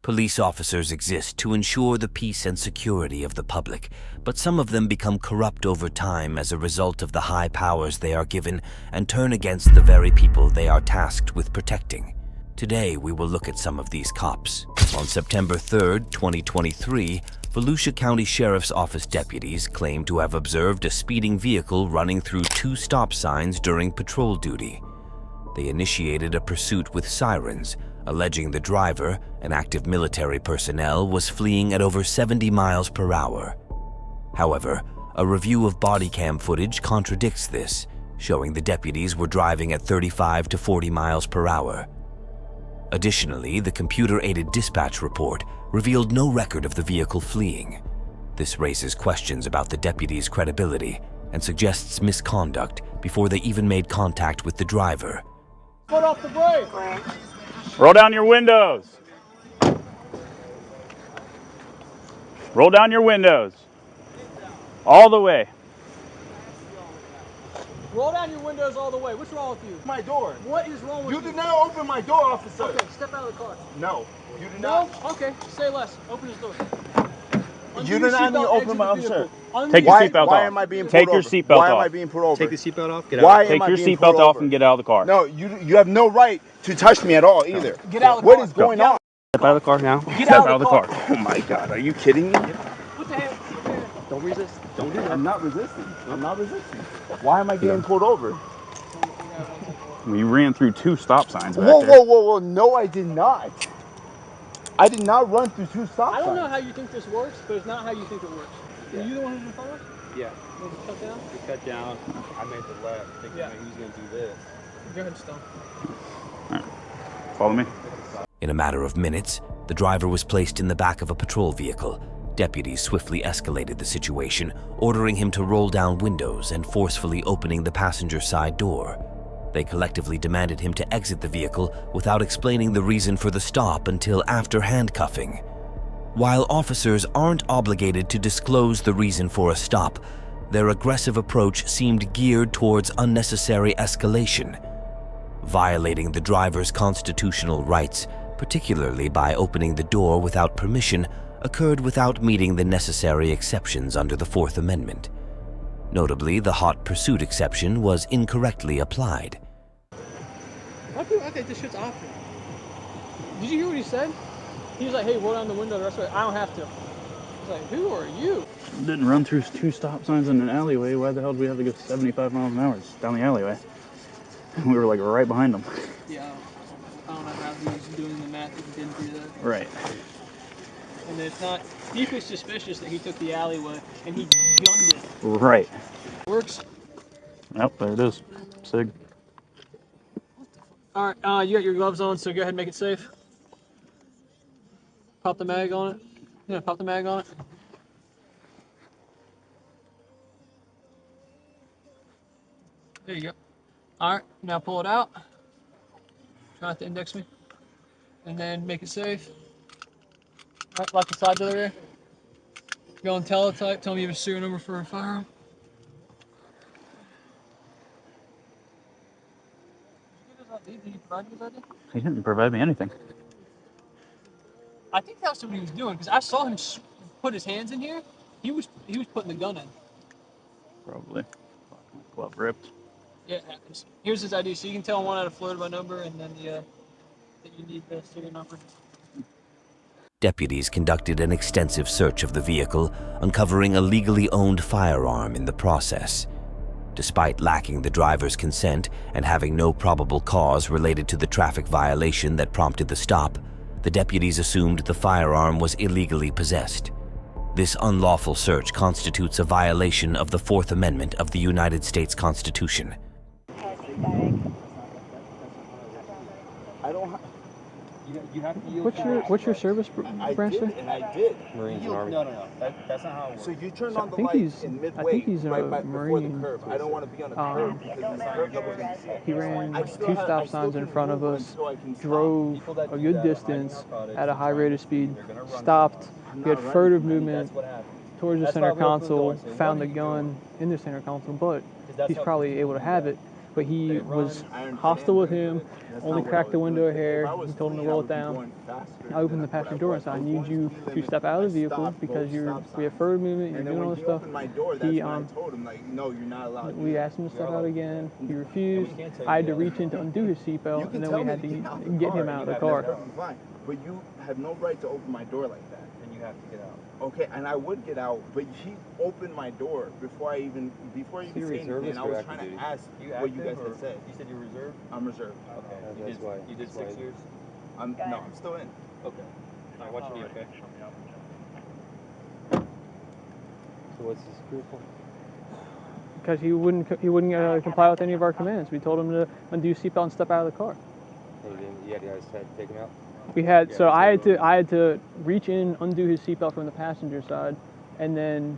Police officers exist to ensure the peace and security of the public, but some of them become corrupt over time as a result of the high powers they are given and turn against the very people they are tasked with protecting. Today, we will look at some of these cops. On September 3rd, 2023, Volusia County Sheriff's Office deputies claim to have observed a speeding vehicle running through 2 stop signs during patrol duty. They initiated a pursuit with sirens, alleging the driver, an active military personnel, was fleeing at over 70 miles per hour. However, a review of body cam footage contradicts this, showing the deputies were driving at 35 to 40 miles per hour. Additionally, the computer-aided dispatch report revealed no record of the vehicle fleeing. This raises questions about the deputies' credibility and suggests misconduct before they even made contact with the driver. Put off the brake! Roll down your windows. Roll down your windows. All the way. Roll down your windows all the way. What's wrong with you? My door. What is wrong with you? You did not open my door, officer. Okay, step out of the car. No, you did not. No? Okay, say less. Open his door. You did not need to open my officer. Take your seatbelt off. Why am I being pulled Take your over? seatbelt off. Why am I being pulled over? Take the seatbelt off. Get out. Why am Take I your being seatbelt pulled off over? and get out of the car. No, you have no right to touch me at all either. Get out of the What car. is going on? Step out of the car now. Get out of the car. Oh my God, are you kidding me? What the hell? Don't resist. Don't do that. I'm not resisting. I'm not resisting. Why am I getting pulled over? We ran through 2 stop signs back Whoa, there. whoa. No, I did not. I did not run through 2 stop signs. I don't know how you think this works, but it's not how you think it works. Yeah. Are you the one who's in front of us? Yeah. Want to cut down? We cut down. I made the left, thinking Yeah. he was going to do this. Go ahead, Stone. All right. Follow me. In a matter of minutes, the driver was placed in the back of a patrol vehicle. Deputies swiftly escalated the situation, ordering him to roll down windows and forcefully opening the passenger side door. They collectively demanded him to exit the vehicle without explaining the reason for the stop until after handcuffing. While officers aren't obligated to disclose the reason for a stop, their aggressive approach seemed geared towards unnecessary escalation. Violating the driver's constitutional rights, particularly by opening the door without permission, occurred without meeting the necessary exceptions under the Fourth Amendment. Notably, the hot pursuit exception was incorrectly applied. Why do I think this shit's optional? Did you hear what he said? He was like, hey, roll down the window the rest of it. I don't have to. I was like, who are you? Didn't run through 2 stop signs in an alleyway. Why the hell do we have to go 75 miles an hour down the alleyway? We were like right behind them. Yeah, I don't know how he was doing the math if he didn't do that. Right. And it's not deeply suspicious that he took the alleyway and he gunned it. Right. Works. Yep, there it is. Sig. All right, you got your gloves on, so go ahead and make it safe. Pop the mag on it. Yeah, pop the mag on it. There you go. All right, now pull it out. Try not to index me. And then make it safe. All right, lock the side door there. Go on teletype. Tell me you have a serial number for a firearm. Did he provide you with that? He didn't provide me anything. I think that's what he was doing because I saw him put his hands in here. He was putting the gun in. Probably. My glove ripped. Yeah, it happens. Here's his ID, so you can tell one out of Florida by number, and then that you need the serial number. Deputies conducted an extensive search of the vehicle, uncovering a legally owned firearm in the process. Despite lacking the driver's consent and having no probable cause related to the traffic violation that prompted the stop, the deputies assumed the firearm was illegally possessed. This unlawful search constitutes a violation of the Fourth Amendment of the United States Constitution. I don't have... You have to yield. What's your service branch, sir? And I did. Marines and Army. No. That's not how it works. So you turn on the think light he's- in I midway, think he's a right before the Marine. curb. I don't want to be on the curb because this curb double DC. He ran 2 stop signs in front of us, drove a good distance at a high rate of speed, stopped, he had furtive movement towards the center console, found the gun in the center console, but he's probably able to have it but he was hostile with him, only cracked the window a hair. He told him to roll it down. I opened the passenger door and said, I need you to step out of the vehicle because we have forward movement, you're doing all this stuff. We asked him to step out again. He refused. I had to reach in to undo his seatbelt, and then we had to get him out of the car. But you have no right to open my door like that. And you have to get out. Okay, and I would get out, but he opened my door before I even said anything. And I was trying to ask what you guys had said. You said you're reserved? I'm reserved. Okay. You did 6 years? I'm still in. Okay. Alright, watch me, okay? So what's this group for? Because he wouldn't comply with any of our commands. We told him to undo his seatbelt and step out of the car. You guys had to take him out? We had I had to reach in, undo his seatbelt from the passenger side, and then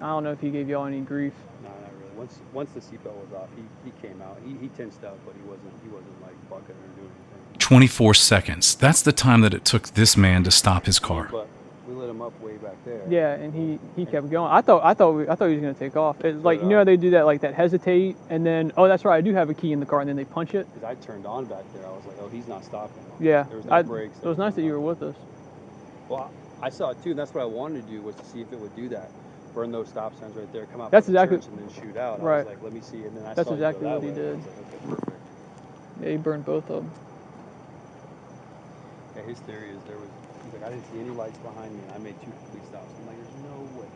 I don't know if he gave y'all any grief. No, not really. Once the seatbelt was off, he came out. He tensed up, but he wasn't like bucking or doing anything. 24 seconds. That's the time that it took this man to stop his car. But we lit him up way back there. Yeah, and he kept going. I thought he was gonna take off. It's like, you know how they do that, like that hesitate, and then, oh, that's right, I do have a key in the car, and then they punch it. Because I turned on back there, I was like, oh, he's not stopping. Yeah, There was no brakes. It was nice that you were with us. Well, I saw it too, and that's what I wanted to do, was to see if it would do that. Burn those stop signs right there, come out That's from the exactly church, and then shoot out. right. I was like, let me see, and then I That's saw exactly you go what he that way. did. I was like, okay, perfect. Yeah, he burned both of them. Yeah, his theory is he's like, I didn't see any lights behind me, and I made 2 complete stops. I'm like, there's no way.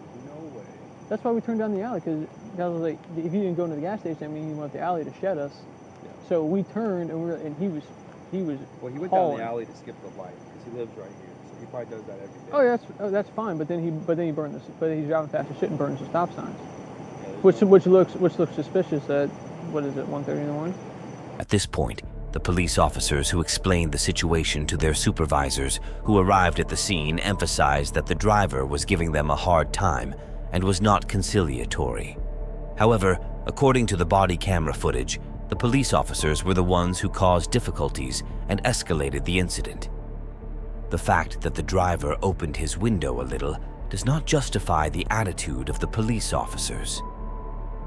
That's why we turned down the alley, because I was like, if he didn't go into the gas station, I mean, he went the alley to shed us. Yeah. So we turned, and he was Well, he went hauling. down the alley to skip the light, because he lives right here, so he probably does that every day. Oh, yeah, that's fine. But then he burned this. But he's driving fast as shit and burns the stop signs, Yeah, which looks suspicious. At what is it, 1:30 in the morning? At this point, the police officers who explained the situation to their supervisors who arrived at the scene emphasized that the driver was giving them a hard time and was not conciliatory. However, according to the body camera footage, the police officers were the ones who caused difficulties and escalated the incident. The fact that the driver opened his window a little does not justify the attitude of the police officers.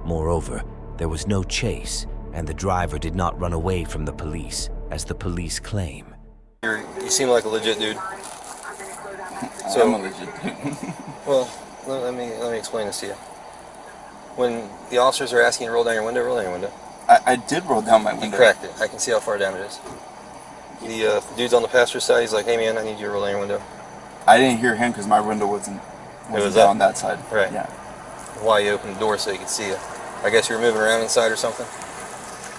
Moreover, there was no chase, and the driver did not run away from the police, as the police claim. You seem like a legit dude. So I'm a legit dude. Well, let me explain this to you. When the officers are asking you to roll down your window, roll down your window. I did roll down my You window. cracked it. I can see how far down it is. The dude's on the passenger side. He's like, "Hey man, I need you to roll down your window." I didn't hear him because my window wasn't was down up. that side. Right. Yeah. Why you opened the door so he could see you? I guess you were moving around inside or something.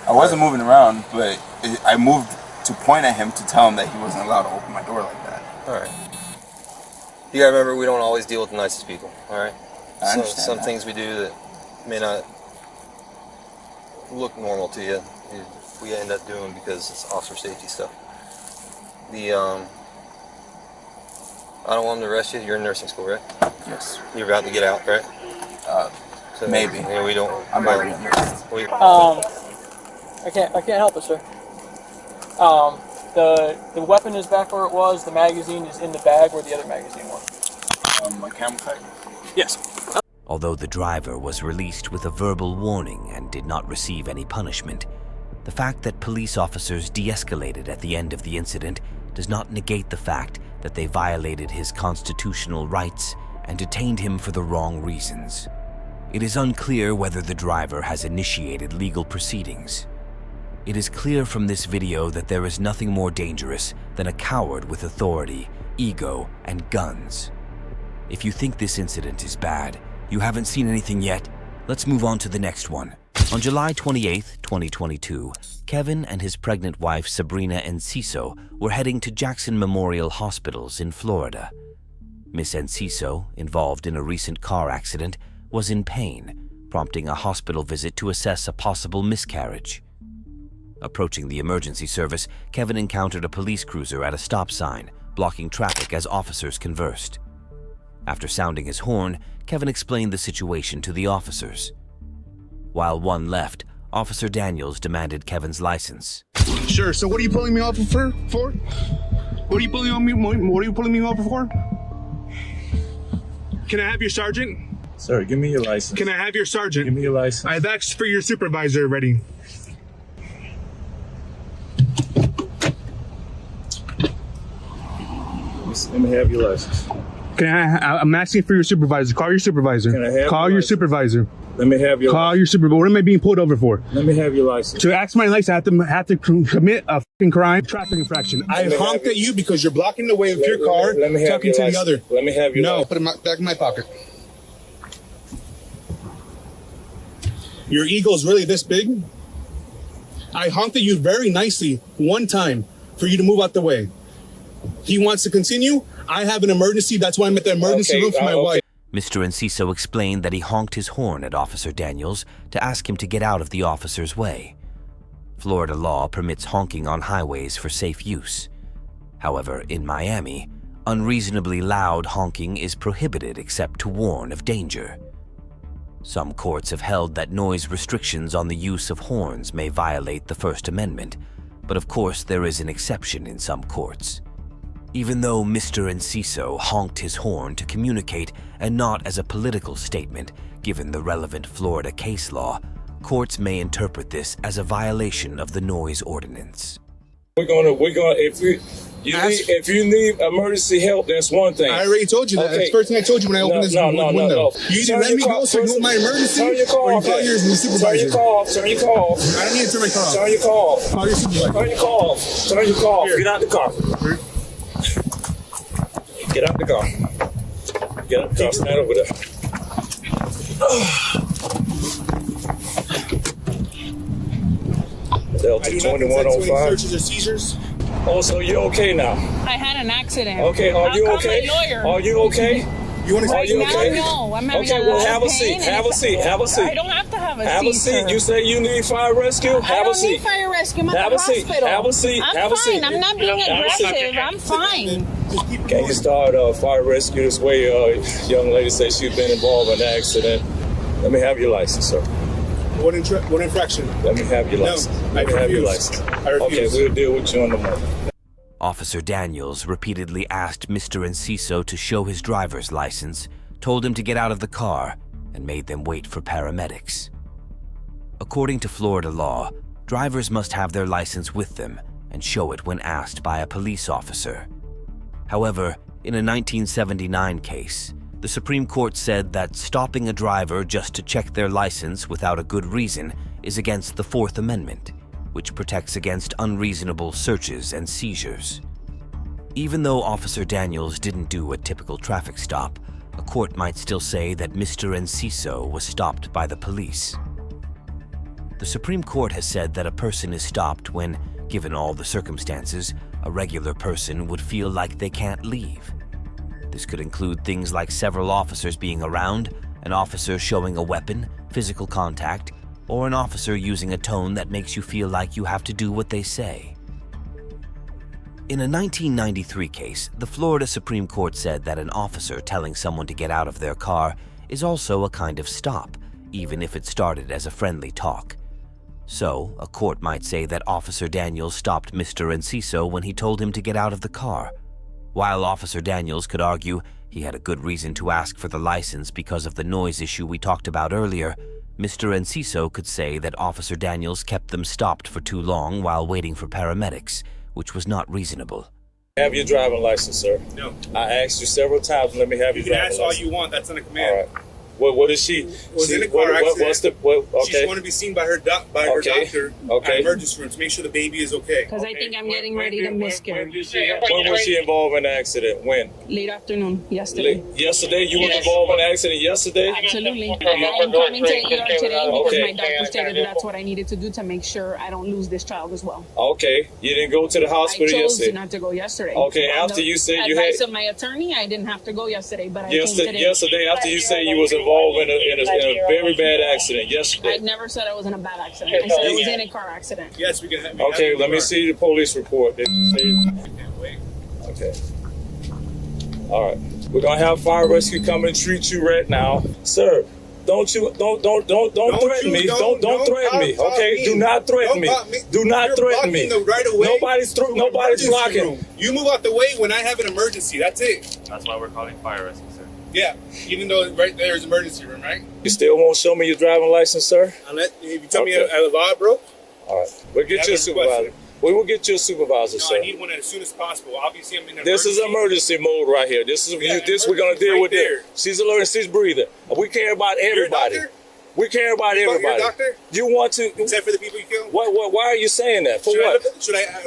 I wasn't moving around, but I moved to point at him to tell him that he wasn't allowed to open my door like that. All right. You gotta remember, we don't always deal with the nicest people. All right. I understand Some that. things we do that may not look normal to you, we end up doing because it's officer safety stuff. I don't want them to arrest you. You're in nursing school, right? Yes. You're about to get out, right? So, maybe. Yeah, we don't. I'm already in nursing. I can't help it, sir. The weapon is back where it was. The magazine is in the bag where the other magazine was. My camera tag? Yes. Although the driver was released with a verbal warning and did not receive any punishment, the fact that police officers de-escalated at the end of the incident does not negate the fact that they violated his constitutional rights and detained him for the wrong reasons. It is unclear whether the driver has initiated legal proceedings. It is clear from this video that there is nothing more dangerous than a coward with authority, ego, and guns. If you think this incident is bad, you haven't seen anything yet, let's move on to the next one. On July 28, 2022, Kevin and his pregnant wife Sabrina Enciso were heading to Jackson Memorial Hospitals in Florida. Miss Enciso, involved in a recent car accident, was in pain, prompting a hospital visit to assess a possible miscarriage. Approaching the emergency service, Kevin encountered a police cruiser at a stop sign, blocking traffic as officers conversed. After sounding his horn, Kevin explained the situation to the officers. While one left, Officer Daniels demanded Kevin's license. Sure. So what are you pulling me over for? What are you pulling me over for? Can I have your sergeant? Sir, give me your license. Can I have your sergeant? Give me your license. I've asked for your supervisor already. license. Let me have your license. I'm asking for your supervisor. Call your supervisor. Can I have Call your your license? supervisor. Let me have your Call your supervisor. What am I being pulled over for? Let me have your license. To ask my license, I have to commit a fucking crime, traffic infraction. I honked at you because you're blocking the way of your car, let me have talking your to license. the other. Let me have your No, license. put it back in my pocket. Your ego is really this big? I honked at you very nicely one time for you to move out the way. He wants to continue. I have an emergency. That's why I'm at the emergency room for my wife. Mr. Enciso explained that he honked his horn at Officer Daniels to ask him to get out of the officer's way. Florida law permits honking on highways for safe use. However, in Miami, unreasonably loud honking is prohibited except to warn of danger. Some courts have held that noise restrictions on the use of horns may violate the First Amendment, but of course there is an exception in some courts. Even though Mr. Enciso honked his horn to communicate and not as a political statement, given the relevant Florida case law, courts may interpret this as a violation of the noise ordinance. We're gonna. If you need emergency help, that's one thing. I already told you that. Okay. That's the first thing I told you when I opened this window. No. You either let me go so you know my emergency, or you call your supervisor. Turn your car off. Turn your car off. I don't need to turn my car off. Turn your car off. Call your supervisor. Turn your car off. Turn your car off. Get out the car. Get out the car. Get out the car. Stand over there. Delta 2105. Searches or seizures? Oh, so you're okay now? I had an accident. Okay, are you okay? I'll call my lawyer. Are you okay? You want to Are you okay? No, I'm having Okay, a well, lot have of a seat. pain, Have a seat. Have a seat. I don't have to have a seat. Have a seat. Sir. You say you need fire rescue? I Have a don't seat. need fire rescue. I'm at Have the a seat. hospital. Have a seat. I'm Have a fine. seat. I'm not being Have a seat. aggressive. I'm fine. Can you start fire rescue this way? Young lady says she's been involved in an accident. Let me have your license, sir. What infraction? Let me have your license. Let me have your license. I refuse. Okay, we'll deal with you in the morning. Officer Daniels repeatedly asked Mr. Enciso to show his driver's license, told him to get out of the car, and made them wait for paramedics. According to Florida law, drivers must have their license with them and show it when asked by a police officer. However, in a 1979 case, the Supreme Court said that stopping a driver just to check their license without a good reason is against the Fourth Amendment, which protects against unreasonable searches and seizures. Even though Officer Daniels didn't do a typical traffic stop, a court might still say that Mr. Enciso was stopped by the police. The Supreme Court has said that a person is stopped when, given all the circumstances, a regular person would feel like they can't leave. This could include things like several officers being around, an officer showing a weapon, physical contact, or an officer using a tone that makes you feel like you have to do what they say. In a 1993 case, the Florida Supreme Court said that an officer telling someone to get out of their car is also a kind of stop, even if it started as a friendly talk. So, a court might say that Officer Daniels stopped Mr. Enciso when he told him to get out of the car, while Officer Daniels could argue he had a good reason to ask for the license because of the noise issue we talked about earlier. Mr. Enciso could say that Officer Daniels kept them stopped for too long while waiting for paramedics, which was not reasonable. Have your driving license, sir? No. I asked you several times. Let me have your driving license. You can ask all you want. That's not a command. All right. What is she? Was in a car accident. What's the? Okay. She just wanted to be seen by her doctor at emergency room to make sure the baby is okay. Because I think I'm getting ready to miscarry. When was she involved in an accident? When? Late afternoon, yesterday. Yesterday? You was involved in an accident yesterday? Absolutely. I'm coming to ER today because my doctor stated that that's what I needed to do to make sure I don't lose this child as well. Okay. You didn't go to the hospital I chose yesterday? not to go yesterday. Okay. After you said you had advice of my attorney, I didn't have to go yesterday, but I came today. Yesterday, after you said you was involved in a very bad accident yesterday. I never said I was in a bad accident. I said I was in a car accident. Yes, we can have. Okay, let me see the police report. Okay. All right. We're gonna have fire rescue come and treat you right now, sir. Don't threaten me. Don't threaten me. Okay, do not threaten me. Do not threaten me. Nobody's blocking. You move out the way when I have an emergency. That's it. That's why we're calling fire rescue, sir. Yeah, even though right there is emergency room, right? You still won't show me your driving license, sir? If you tell me a law broke. All right. We'll get you a supervisor. We will get you a supervisor, sir. I need one as soon as possible. Obviously, I'm in an This is emergency mode right here. This is this we're gonna deal with there. She's alerted, she's breathing. We care about everybody. We care about everybody. Doctor? You want to? Except for the people you killed. Why are you saying that? For what?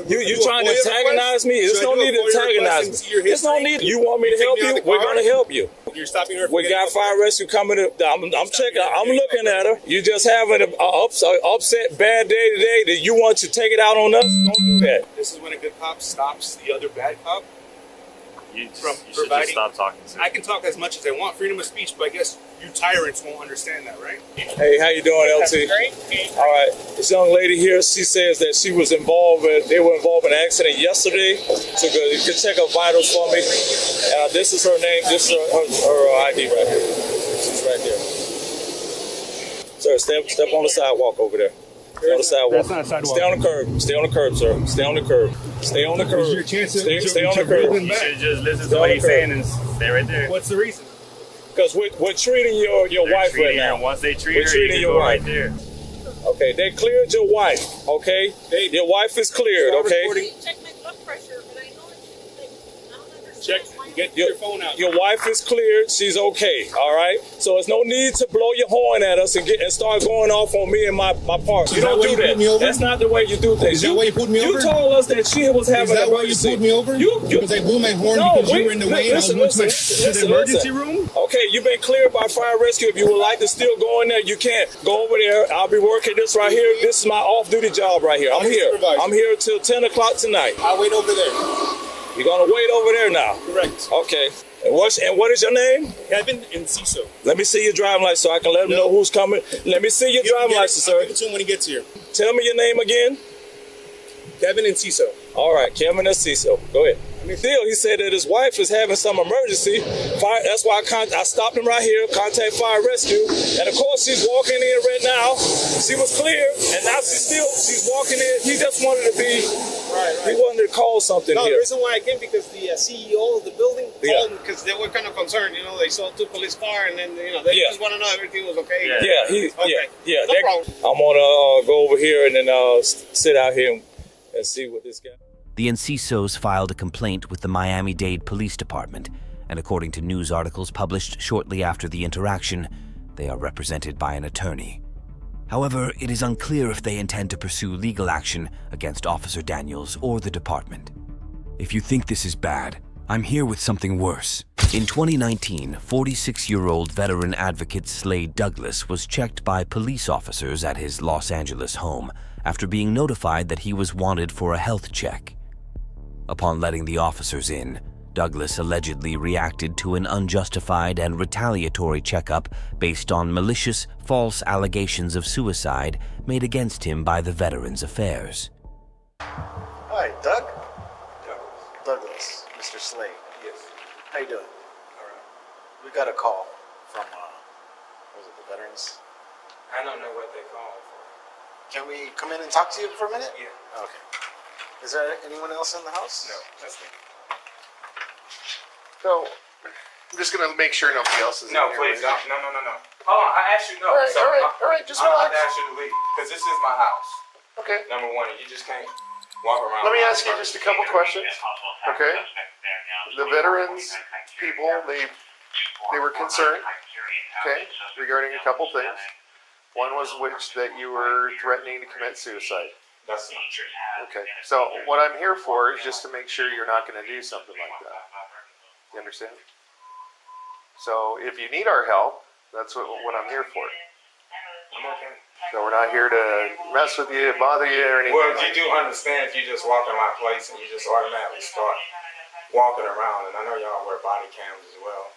You trying to antagonize me? There's no need to antagonize me. There's no need. You want me to help you? We're gonna help you. You're stopping her. We got fire rescue coming. I'm checking. I'm looking at her. You just having an upset, bad day today. That you want to take it out on us? Don't do that. This is when a good cop stops the other bad cop. You should just stop talking. I can talk as much as I want, freedom of speech, but I guess you tyrants won't understand that, right? Hey, how you doing, LT? Great. All right, this young lady here, she says that she was involved they were involved in an accident yesterday. So you can check her vitals for me. This is her name. This is her ID right here. She's right there. Sir, step on the sidewalk over there. Stay on the sidewalk. That's not a sidewalk. Stay on the curb. Stay on the curb, sir. Stay on the curb. Stay on the curb. Your chance stay on the curb. You should just listen to what he's saying and stay right there. What's the reason? Because we're treating your wife right now. Once they treat we're her, treating you your go wife. right there. Okay, they cleared your wife. Okay, your wife is cleared. Okay. Check my blood pressure, but I know I don't understand. Check. Get your phone out. Your wife is cleared. She's okay. All right. So there's no need to blow your horn at us and start going off on me and my part. You don't do that. That's not the way you do things. Is that why you pulled me over? You told us that she was having an emergency. Is that why you pulled me over? Because I blew my horn because you were in the way and I was going to the emergency room? Okay, you've been cleared by fire rescue. If you would like to still go in there, you can. Go over there. I'll be working this right here. This is my off-duty job right here. I'm here. I'm here till 10 o'clock tonight. I'll wait over there. You're going to wait over there now? Correct. Okay. And what is your name? Kevin and Ciso. Let me see your driving license so I can let them know who's coming. Let me see your driving license, sir. I'll give it to him when he gets here. Tell me your name again. Kevin and Ciso. All right, Kevin and Ciso. Go ahead. Still, he said that his wife is having some emergency. That's why I stopped him right here, contact fire rescue. And of course, she's walking in right now. She was clear, and now she's walking in. He just wanted to be, he wanted to call something no, here. The reason why I came because the CEO of the building called because they were kind of concerned. You know, they saw 2 police cars, and then they just want to know everything was okay. Yeah. No problem. I'm gonna go over here and then sit out here and see what this guy. The Encisos filed a complaint with the Miami-Dade Police Department, and according to news articles published shortly after the interaction, they are represented by an attorney. However, it is unclear if they intend to pursue legal action against Officer Daniels or the department. If you think this is bad, I'm here with something worse. In 2019, 46-year-old veteran advocate Slade Douglas was checked by police officers at his Los Angeles home after being notified that he was wanted for a health check. Upon letting the officers in, Douglas allegedly reacted to an unjustified and retaliatory checkup based on malicious, false allegations of suicide made against him by the Veterans Affairs. Hi, Doug? Douglas, Mr. Slade. Yes. How you doing? All right. We got a call from, was it the veterans? I don't know what they called for. Can we come in and talk to you for a minute? Yeah. Okay. Is there anyone else in the house? No, that's me. So, I'm just gonna make sure nobody else is No, in please, here. no. Hold on, I asked you no. All right, just I'm relax. about to ask you to leave, because this is my house. Okay. Number one, you just can't walk around. Let me ask you just a couple questions. Okay. The veterans people, they were concerned, okay, regarding a couple things. One was that you were threatening to commit suicide. That's not true. Okay. So what I'm here for is just to make sure you're not going to do something like that. You understand? So if you need our help, that's what I'm here for. I'm okay. So we're not here to mess with you, bother you, or anything. Well, you do understand if you just walk in my place and you just automatically start walking around, and I know y'all wear body cams as well.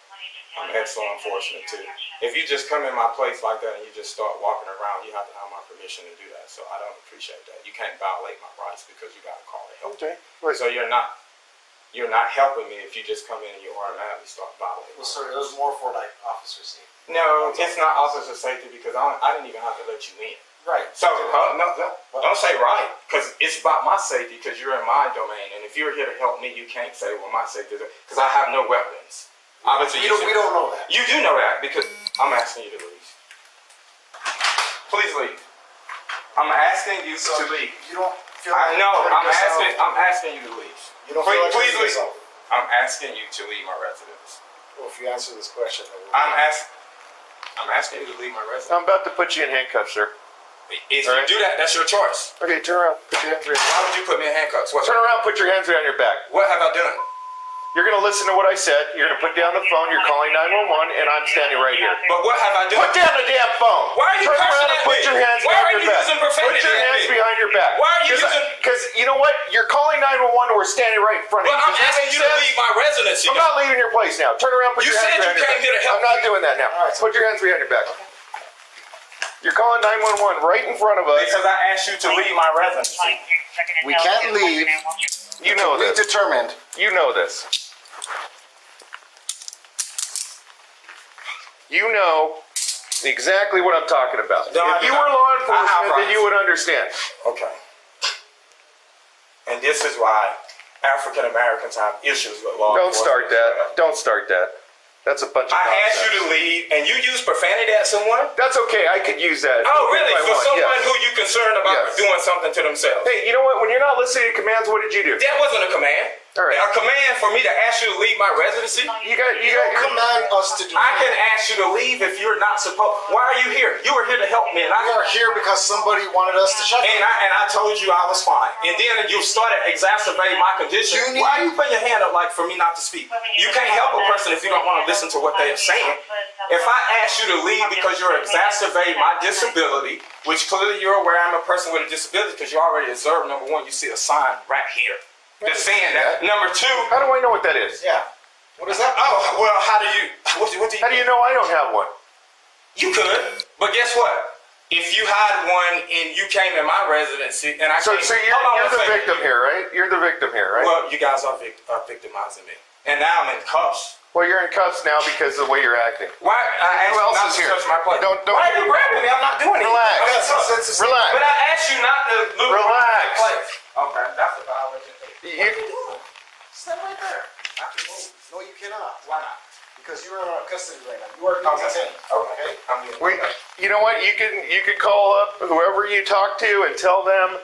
I'm ex-law enforcement too. If you just come in my place like that and you just start walking around, you have to have my permission to do that. So I don't appreciate that. You can't violate my rights because you got to call it help. Okay. So you're not helping me if you just come in and you automatically start violating. Well, sir, it was more for like officer safety. No, it's not officer safety because I didn't even have to let you in. Right. So don't say right because it's about my safety because you're in my domain, and if you're here to help me, you can't say well my safety because I have no weapons. Obviously, we don't know that. You do know that because I'm asking you to leave. Please leave. I'm asking you to leave. You don't I'm asking you to leave. You don't feel like please leaving leave. yourself? I'm asking you to leave my residence. Well, if you answer this question, then I'm asking you to leave my residence. I'm about to put you in handcuffs, sir. If you do that, that's your choice. Okay, turn around. Put your hands behind. Why would you put me in handcuffs? Turn around. Put your hands behind your back. What have I done? You're going to listen to what I said. You're going to put down the phone. You're calling 911, and I'm standing right here. But what have I done? Put down the damn phone. Why are you Turn cursing around and at put me? your hands Why behind are your you back. using profanity Put your at hands me? behind your back. Why are you using... Because you know what? You're calling 911, and we're standing right in front of you. But I'm asking you to leave my residence. I'm not leaving your place now. Turn around. Put your hands behind your back. You said you came here to help I'm not doing that now. Put your hands behind your back. You're calling 911 right in front of us. Because I asked you to leave my residence. we can't leave. You know this. Determined. You know this. You know exactly what I'm talking about. No, if you were law enforcement, then you would understand. Okay. And this is why African Americans have issues with law Don't enforcement. start that. Don't start that. That's a bunch of I nonsense. asked you to leave, and you use profanity at someone? That's okay. I could use that. Oh, really? if I For want, someone yes. who you concerned about Yes. doing something to themselves? Hey, you know what? When you're not listening to commands, what did you do? That wasn't a command. All right. A command for me to ask you to leave my residency? You got command us to do. I can ask you to leave if you're not supposed. Why are you here? You were here to help me, and We are here because somebody wanted us to check. And I told you I was fine. And then you started exacerbating my condition. Why are you putting your hand up like for me not to speak? You can't help a person if you don't want to listen to what they're saying. If I ask you to leave because you're exacerbating my disability, which clearly you're aware I'm a person with a disability because you already observed, number one, you see a sign right here. That's saying that. Number two. How do I know what that is? Yeah. What is that? Oh, well, how do you know I don't have one? You could, but guess what? If you had one and you came in my residency and I So you're the victim here, right? You're the victim here, right? Well, you guys are victimizing me. And now I'm in cuffs. Well, you're in cuffs now because of the way you're acting. Why? Who else is here? Touch my plate. Don't. Why are you grabbing me? I'm not doing anything. Relax. Relax. But I asked you not to look Relax. my plate. Okay, that's a violation. You, What are you doing? Stay right there. I can move. No, you cannot. Why not? Because you're in our custody right now. You are being detained. Okay. I'm doing you know what? You can call up whoever you talk to and tell them,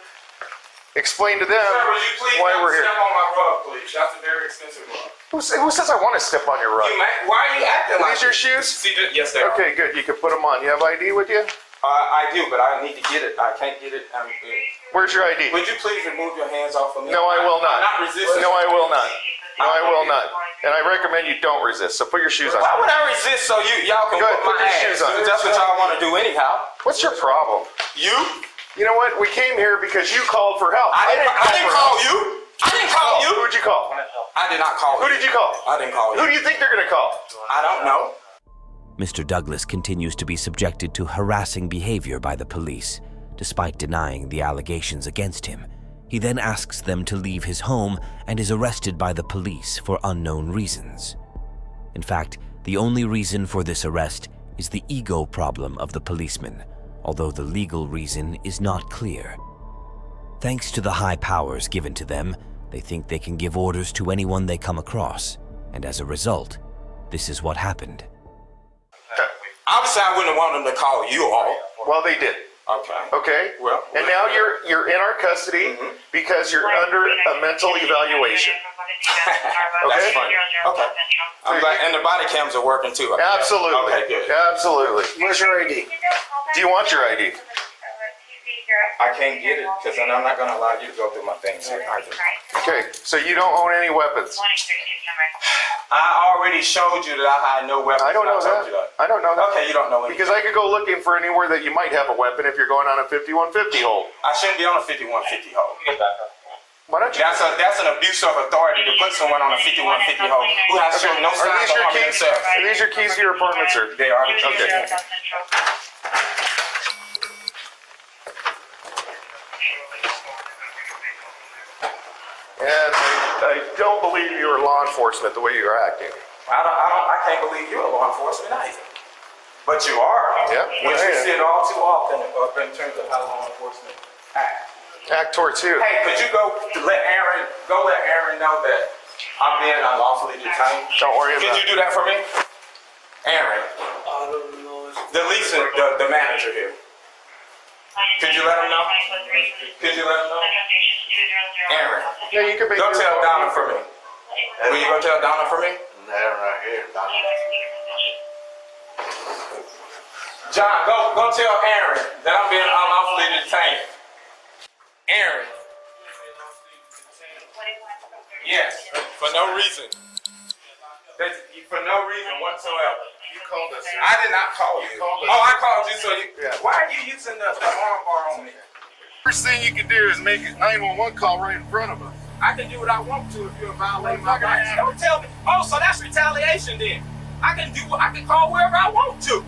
explain to them Sir, would you please why not we're here. step on my rug, please? That's a very expensive rug. Who says I want to step on your rug? Why are you acting like These your shoes? See, yes, they are. Okay, good. You can put them on. You have ID with you? I do, but I need to get it. I can't get it. Where's your ID? Would you please remove your hands off of me? No, I will not. I'm not resisting. No, I will not. No, I will not. And I recommend you don't resist. So put your shoes on. Why would I resist so y'all can Go ahead, put put my your ass? shoes on. That's what y'all want to do anyhow. What's your problem? You? You know what? We came here because you called for help. I didn't call you. I didn't call you. Who did you call? I did not call you. Who did you call? I didn't call you. Who do you think they're going to call? I don't know. Mr. Douglas continues to be subjected to harassing behavior by the police, despite denying the allegations against him. He then asks them to leave his home and is arrested by the police for unknown reasons. In fact, the only reason for this arrest is the ego problem of the policeman, although the legal reason is not clear. Thanks to the high powers given to them, they think they can give orders to anyone they come across, and as a result, this is what happened. Obviously, I wouldn't want them to call you all. Well, they did. Okay. Okay. Well. And now you're in our custody because you're under a mental evaluation. That's funny. Okay. I'm glad, and the body cams are working too. Absolutely. Okay, good. Absolutely. Where's your ID? Do you want your ID? I can't get it because then I'm not going to allow you to go through my things here either. Okay. So you don't own any weapons. I already showed you that I had no weapons. I don't know told that. you that. I don't know that. Okay, you don't know anything. Because I could go looking for anywhere that you might have a weapon if you're going on a 5150 hold. I shouldn't be on a 5150 hold. Why don't you? That's an abuse of authority to put someone on a 5150 hold who has shown no signs of harming themselves. Are these your keys to your apartment, sir? They are. Okay. And I don't believe you are law enforcement the way you're acting. I can't believe you're law enforcement either. But you are. Yeah. Which you see it all too often in terms of how law enforcement act. Act towards who? Hey, could you go let Aaron know that I'm being unlawfully detained? Don't worry about it. Could you do that for me? Aaron. I don't know. The manager here. Could you let him know? Could you let him know? Aaron. Yeah, you can be. Go tell Donna for me. Will you go tell Donna for me? They're right here, Donna. John, go tell Aaron that I'm being unlawfully detained. Aaron. Yes, for no reason. For no reason whatsoever. You called us. I did not call you. I called you so you. Yeah. Why are you using the arm bar on me? First thing you can do is make a 911 call right in front of us. I can do what I want to if you're violating my rights. Don't tell me. Oh, so that's retaliation then. I can call wherever I want to.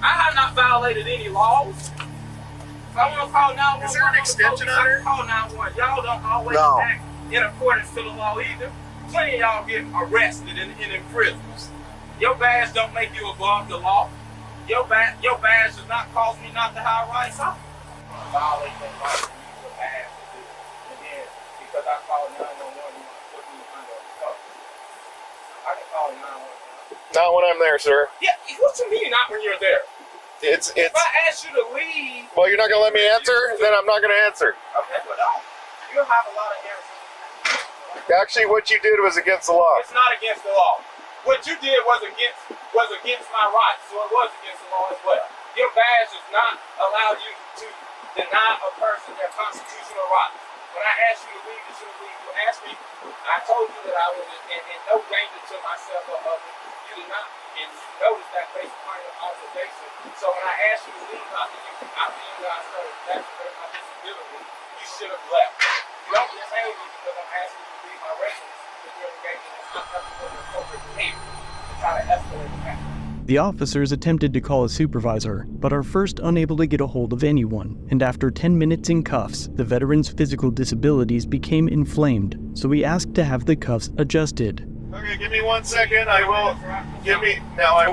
I have not violated any laws. If I want to call 911, is there an extension on there? Call 911. Y'all don't always act in accordance to the law either. Plenty of y'all get arrested and in prisons. Your badge don't make you above the law. Your badge does not cause me not to have rights. I violate that right to use a badge to do it. And then because I call 911, you want to put me under a cover. I can call 911. Not when I'm there, sir. Yeah, what you mean not when you're there? It's. If I ask you to leave. Well, you're not gonna let me answer. Then I'm not gonna answer. Okay, but don't. You'll have a lot of answers. Actually, what you did was against the law. It's not against the law. What you did was against my rights, so it was against the law as well. Your badge does not allow you to deny a person their constitutional rights. When I asked you to leave, you should leave. You asked me, I told you that I was in no danger to myself or others. You did not, and you noticed that based upon your observation. So when I asked you to leave after you guys started demonstrating my disability, you should have left. You don't detain me because I'm asking you to leave my residence because you're engaging in unethical and appropriate behavior to try to escalate the matter. The officers attempted to call a supervisor, but are first unable to get a hold of anyone, and after 10 minutes in cuffs, the veteran's physical disabilities became inflamed, so we asked to have the cuffs adjusted. Okay, give me 1 second. I will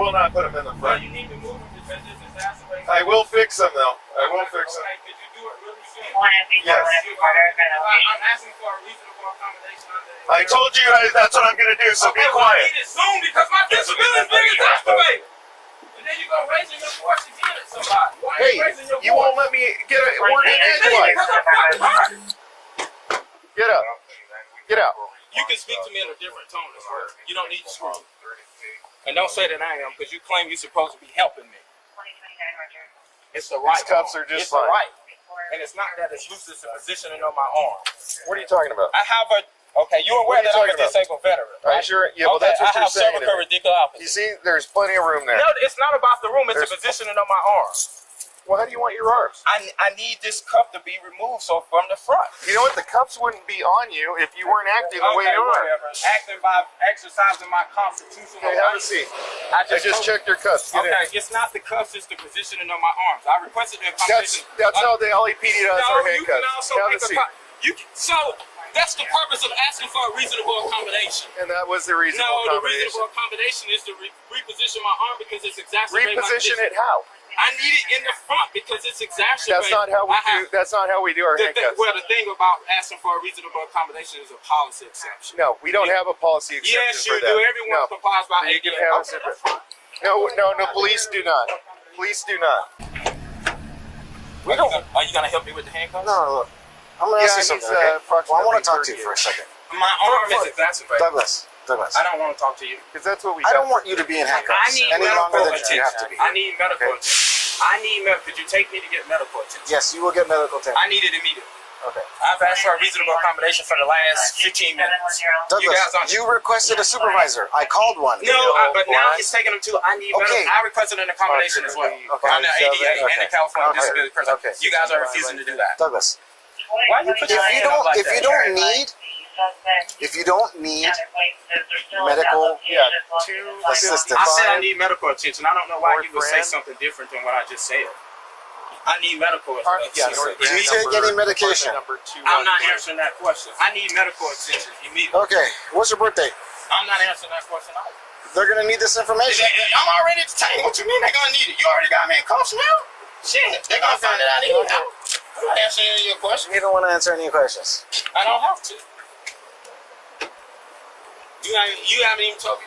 not put them in the front. You need to move them because this exacerbates. I will fix them though. I will fix them. Could you do it really soon? Yes. I'm asking for a reasonable accommodation. I told you that's what I'm gonna do, so be quiet. I need it soon because my disability is being exacerbated. And then you go raising your voice again at somebody. Why are you raising your voice? You won't let me get a word in edgewise. Because I'm fucking hurt. Get up. Get out. You can speak to me in a different tone as well. You don't need to scream. And don't say that I am because you claim you're supposed to be helping me. It's the right. These cuffs are just it's the fine. right. And it's not that it's loose, it's a positioning on my arm. What are you talking about? I have a. Okay, you're aware that I'm a disabled veteran, right? Sure. Yeah, well, that's what you're saying. I have cervical radiculopathy. You see, there's plenty of room there. No, it's not about the room. It's the positioning on my arm. Well, how do you want your arms? I need this cuff to be removed so from the front. You know what? The cuffs wouldn't be on you if you weren't acting the way you are. Whatever. Acting by exercising my constitutional rights. Have a seat. I just checked your cuffs. Get in. It's not the cuffs, it's the positioning of my arms. I requested the accommodation. That's how the LAPD does our handcuffs. Have a seat. So that's the purpose of asking for a reasonable accommodation. And that was the reasonable accommodation. No, the reasonable accommodation is to reposition my arm because it's exacerbating my reposition it how? I need it in the front because it's exacerbating. That's not how we do. That's not how we do our handcuffs. Well, the thing about asking for a reasonable accommodation is a policy exception. No, we don't have a policy exception. Yes, you for do. that. Everyone complies by you can have No, police do not. Police do not. Are you gonna help me with the handcuffs? No, look. I'm gonna ask you something. Okay? I want to talk to you for a second. My arm is exacerbated. Douglas. I don't want to talk to you. Because that's what we I don't want you to be in handcuffs any longer than you have to be. I need medical attention. Could you take me to get medical attention? Yes, you will get medical attention. I need it immediately. Okay. I've asked for a reasonable accommodation for the last 15 minutes. Douglas, you requested a supervisor. I called one. No, but now he's taking them to. I need medical. I requested an accommodation as well. I'm the ADA and the California Disability Person. You guys are refusing to do that. Douglas, why you put your hand up like that? If you don't need medical assistance. I said I need medical attention. I don't know why you would say something different than what I just said. I need medical attention. Do you take any medication? I'm not answering that question. I need medical attention immediately. Okay. What's your birthday? I'm not answering that question either. They're going to need this information. I'm already detained. What you mean they're going to need it? You already got me in cuffs now? Shit, they're going to find it out anyhow. I'm not answering any of your questions. You don't want to answer any questions. I don't have to. You haven't even told me.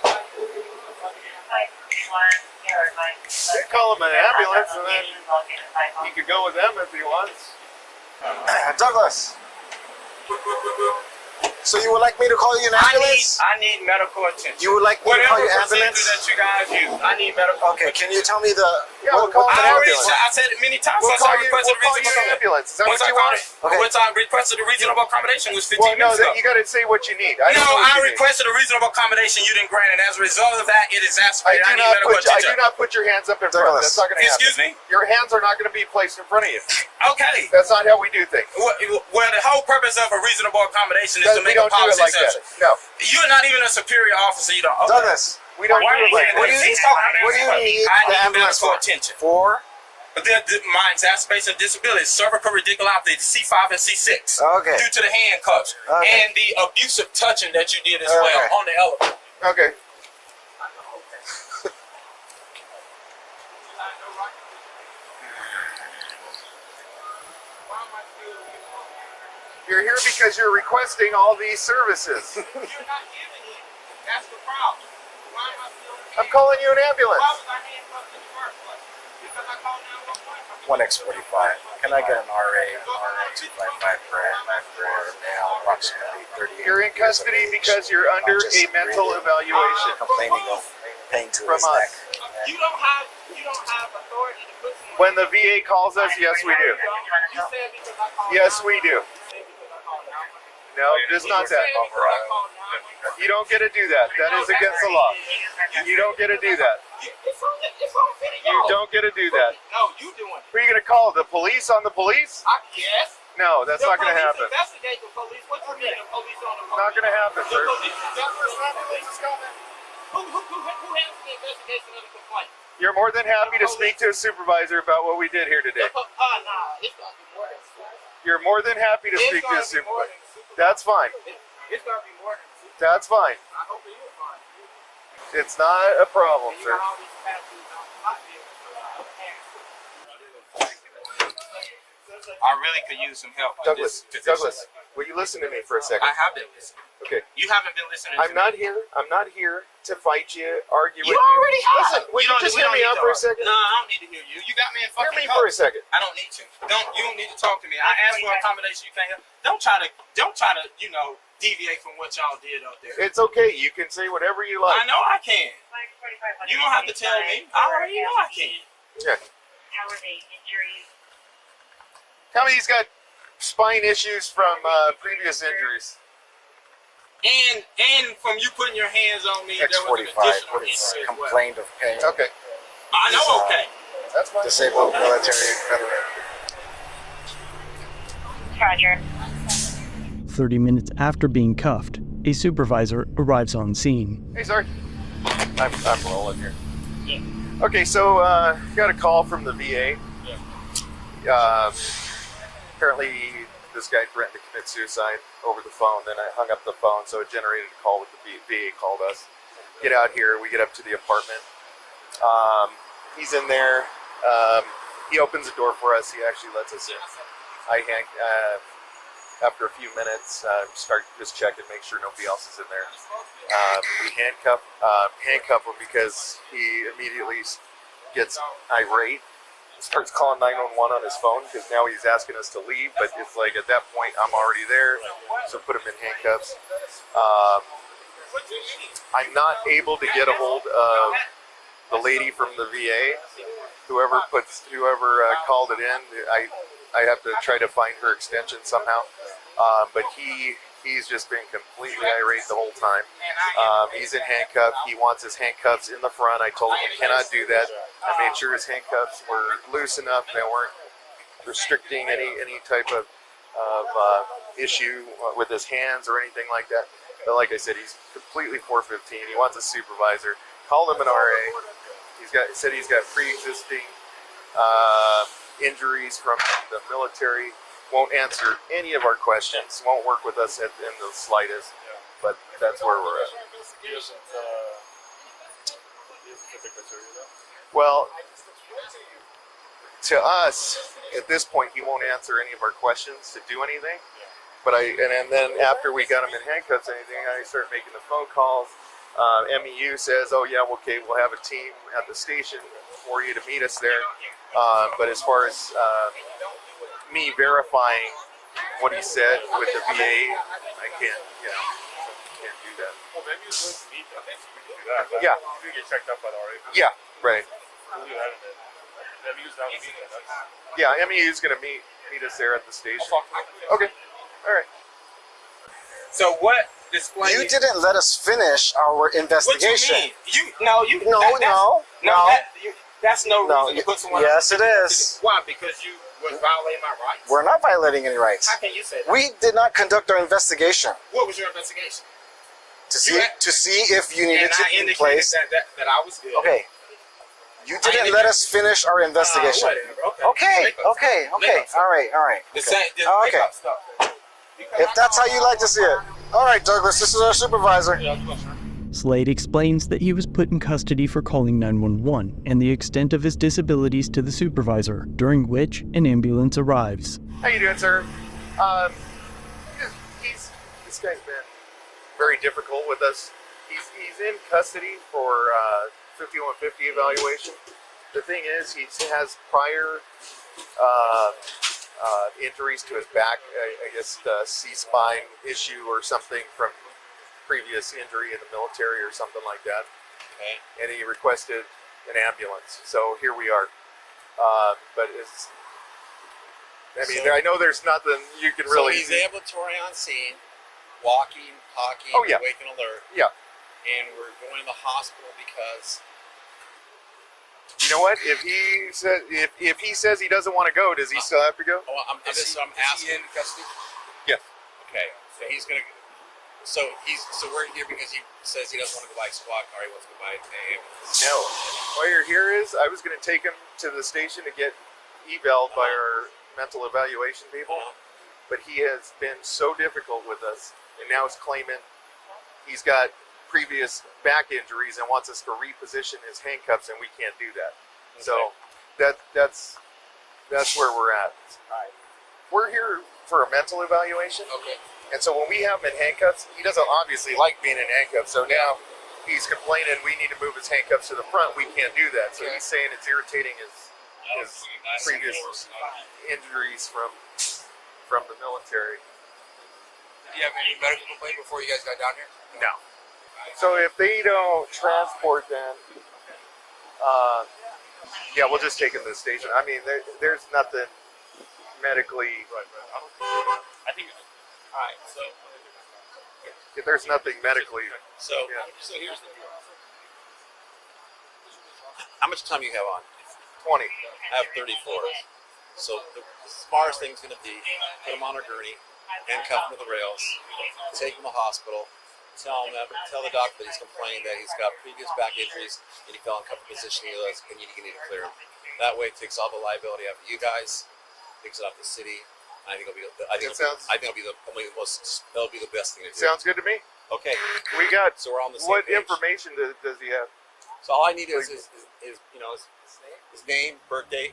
Call him an ambulance, and then he could go with them if he wants. Douglas. So you would like me to call you an ambulance? I need medical attention. You would like me to call you Whatever ambulance? procedure that you guys use, I need medical Okay, can you tell me the... Yeah, we'll call I already ambulance. I said it many times. We'll Once call I you requested an ambulance. Is that what you want? Okay. Once I requested a reasonable accommodation was 15 Well, no, minutes ago. you got to say what you need. No, don't know what I you need. requested a reasonable accommodation. You didn't grant it. As a result of that, it exacerbated. I need medical I attention. do not put your hands up in front. Douglas. That's not going to happen. Excuse me? Your hands are not going to be placed in front of you. Okay. That's not how we do things. Well, the whole purpose of a reasonable accommodation is to We make a don't do it policy like that. exception. No. You're not even a superior officer. You don't. Okay. Douglas. We don't do it like What do that. you need the ambulance medical for? attention. For? My exacerbation of disability, cervical radiculopathy, C5 and C6. Okay. Due to the handcuffs. Okay. And the abusive touching that you did as well on the elevator. Okay. You're here because you're requesting all these services. You're not giving it. That's the problem. Why am I still I'm calling you an ambulance. Why was I handcuffed in the first place? Because I called 911. 1X45. Can I get an RA 255 for male, approximately 38 You're in custody because you're under a mental evaluation. complaining of pain to From his neck. us. You don't have authority to put someone. When the VA calls us, yes we do. You said because I called Yes we do. 911. No, it's not that. You don't get to do that. That is against the law. You don't get to do that. It's on video. You don't get to do that. No, you doing it. Who are you going to call? The police on the police? I guess. No, that's not going to happen. Investigate the police. What you mean the police on the Not going to happen, sir. Who handles the investigation of the complaint? You're more than happy to speak to a supervisor about what we did here today. Nah, it's gonna be more than You're more than happy to speak to a supervisor. That's fine. It's gonna be more than That's fine. I hope it is fine. It's not a problem, sir. I really could use some help. Douglas, will you listen to me for a second? I have been listening. Okay. You haven't been listening to I'm not here to fight you, argue You with you. already have. Listen, will you just hear me out for a second? No, I don't need to hear you. You got me in fucking Hear me for a second. I don't need to. You don't need to talk to me. I asked for accommodation. You can't help. Don't try to, deviate from what y'all did up there. It's okay. You can say whatever you like. I know I can. You don't have to tell me. I already know I can. Yeah. How are they injuries? Tell me he's got spine issues from previous injuries. And from you putting your hands on me, there was an X45 additional was injury as well. complained of pain. Okay. I know, okay. That's fine. Disabled military veteran. Roger. 30 minutes after being cuffed, a supervisor arrives on scene. Hey, sorry. I'm rolling here. Yeah. Okay, so got a call from the VA. Yeah. Apparently, this guy threatened to commit suicide over the phone. Then I hung up the phone, so it generated a call with the VA called us. Get out here. We get up to the apartment. He's in there. He opens the door for us. He actually lets us in. After a few minutes, start just checking, make sure nobody else is in there. We handcuff him because he immediately gets irate. Starts calling 911 on his phone because now he's asking us to leave, but it's like at that point I'm already there, so put him in handcuffs. I'm not able to get a hold of the lady from the VA. Whoever called it in, I have to try to find her extension somehow. But he's just been completely irate the whole time. He's in handcuffs. He wants his handcuffs in the front. I told him he cannot do that. I made sure his handcuffs were loose enough. They weren't restricting any type of issue with his hands or anything like that. But like I said, he's completely 415. He wants a supervisor. Called him an RA. Said he's got pre-existing injuries from the military. Won't answer any of our questions. Won't work with us in the slightest. But that's where we're at. Well, to us, at this point, he won't answer any of our questions to do anything. But and then after we got him in handcuffs and anything, I started making the phone calls. MEU says, oh yeah, okay, we'll have a team at the station for you to meet us there. But as far as me verifying what he said with the VA, I can't, can't do that. Well, maybe you just meet them. We can do that. Yeah. You get checked up by the RA. Yeah, right. We'll do that. Maybe use that to meet them. Yeah, MEU's going to meet us there at the station. Okay. All right. So what display? You didn't let us finish our investigation. What you mean? That's no reason to put someone. Yes, it is. Why? Because you was violating my rights. We're not violating any rights. How can you say that? We did not conduct our investigation. What was your investigation? To see if you needed to indicate place. that I was good. Okay. You didn't let us finish our investigation. Okay. Okay. All right. Okay. If that's how you like to see it. All right, Douglas, this is our supervisor. Slade explains that he was put in custody for calling 911 and the extent of his disabilities to the supervisor, during which an ambulance arrives. How you doing, sir? This guy's been very difficult with us. He's in custody for 5150 evaluation. The thing is, he has prior injuries to his back, I guess C-spine issue or something from previous injury in the military or something like that. Okay. And he requested an ambulance. So here we are. But it's, I know there's nothing you can really. So he's ambulatory on scene, walking, talking, awake and alert. Yeah. And we're going to the hospital because. You know what? If he says he doesn't want to go, does he still have to go? Oh, I'm asking. Is he in custody? Yes. Okay. So he's gonna. So we're here because he says he doesn't want to go by squad car. He wants to go by ambulance. No. Why you're here is I was going to take him to the station to get eval'd by our mental evaluation people, but he has been so difficult with us, and now he's claiming he's got previous back injuries and wants us to reposition his handcuffs, and we can't do that. Okay. So that's where we're at. Right. We're here for a mental evaluation. Okay. And so when we have him in handcuffs, he doesn't obviously like being in handcuffs. So now he's complaining we need to move his handcuffs to the front. We can't do that. So he's saying it's irritating his previous injuries from the military. Did you have any medical complaint before you guys got down here? No. So if they don't transport them, we'll just take him to the station. I mean, there's nothing medically. I think. All right, so if there's nothing medically. So here's the deal. How much time do you have on? 20. I have 34. So the smartest thing's going to be put him on a gurney, handcuff him to the rails, take him to the hospital, tell the doctor that he's complaining that he's got previous back injuries and he fell in cuffed position. You need to clear him. That way, it takes all the liability off of you guys, takes it off the city. I think it'll be the best thing to do. Sounds good to me. Okay. We got. So we're on the same What page. information does he have? So all I need is his name, birthday,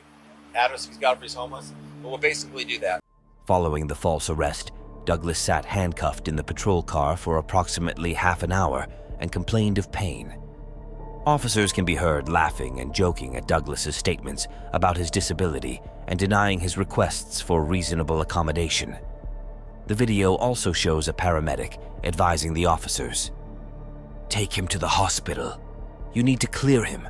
address he's got for his homeless. But we'll basically do that. Following the false arrest, Douglas sat handcuffed in the patrol car for approximately half an hour and complained of pain. Officers can be heard laughing and joking at Douglas's statements about his disability and denying his requests for reasonable accommodation. The video also shows a paramedic advising the officers, "Take him to the hospital. You need to clear him.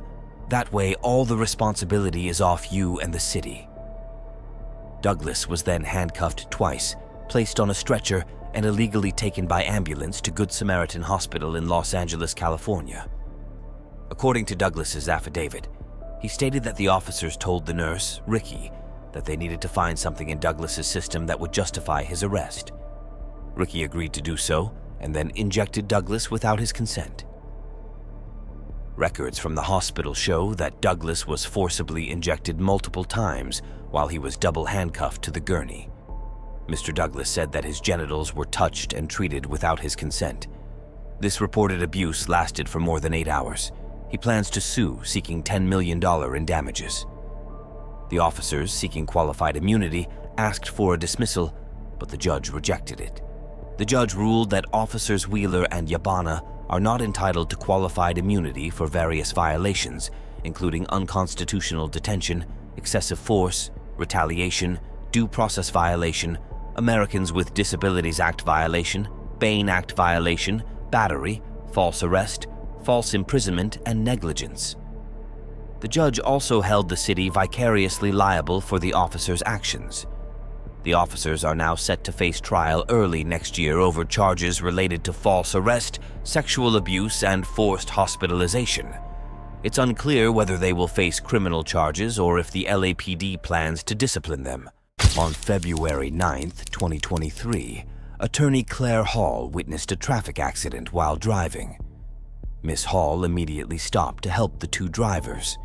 That way all the responsibility is off you and the city." Douglas was then handcuffed twice, placed on a stretcher, and illegally taken by ambulance to Good Samaritan Hospital in Los Angeles, California. According to Douglas's affidavit, he stated that the officers told the nurse, Ricky, that they needed to find something in Douglas's system that would justify his arrest. Ricky agreed to do so and then injected Douglas without his consent. Records from the hospital show that Douglas was forcibly injected multiple times while he was double handcuffed to the gurney. Mr. Douglas said that his genitals were touched and treated without his consent. This reported abuse lasted for more than 8 hours. He plans to sue, seeking $10 million in damages. The officers, seeking qualified immunity, asked for a dismissal, but the judge rejected it. The judge ruled that Officers Wheeler and Yabana are not entitled to qualified immunity for various violations, including unconstitutional detention, excessive force, retaliation, due process violation, Americans with Disabilities Act violation, Bain Act violation, battery, false arrest, false imprisonment, and negligence. The judge also held the city vicariously liable for the officers' actions. The officers are now set to face trial early next year over charges related to false arrest, sexual abuse, and forced hospitalization. It's unclear whether they will face criminal charges or if the LAPD plans to discipline them. On February 9th, 2023, attorney Claire Hall witnessed a traffic accident while driving. Miss Hall immediately stopped to help the two drivers.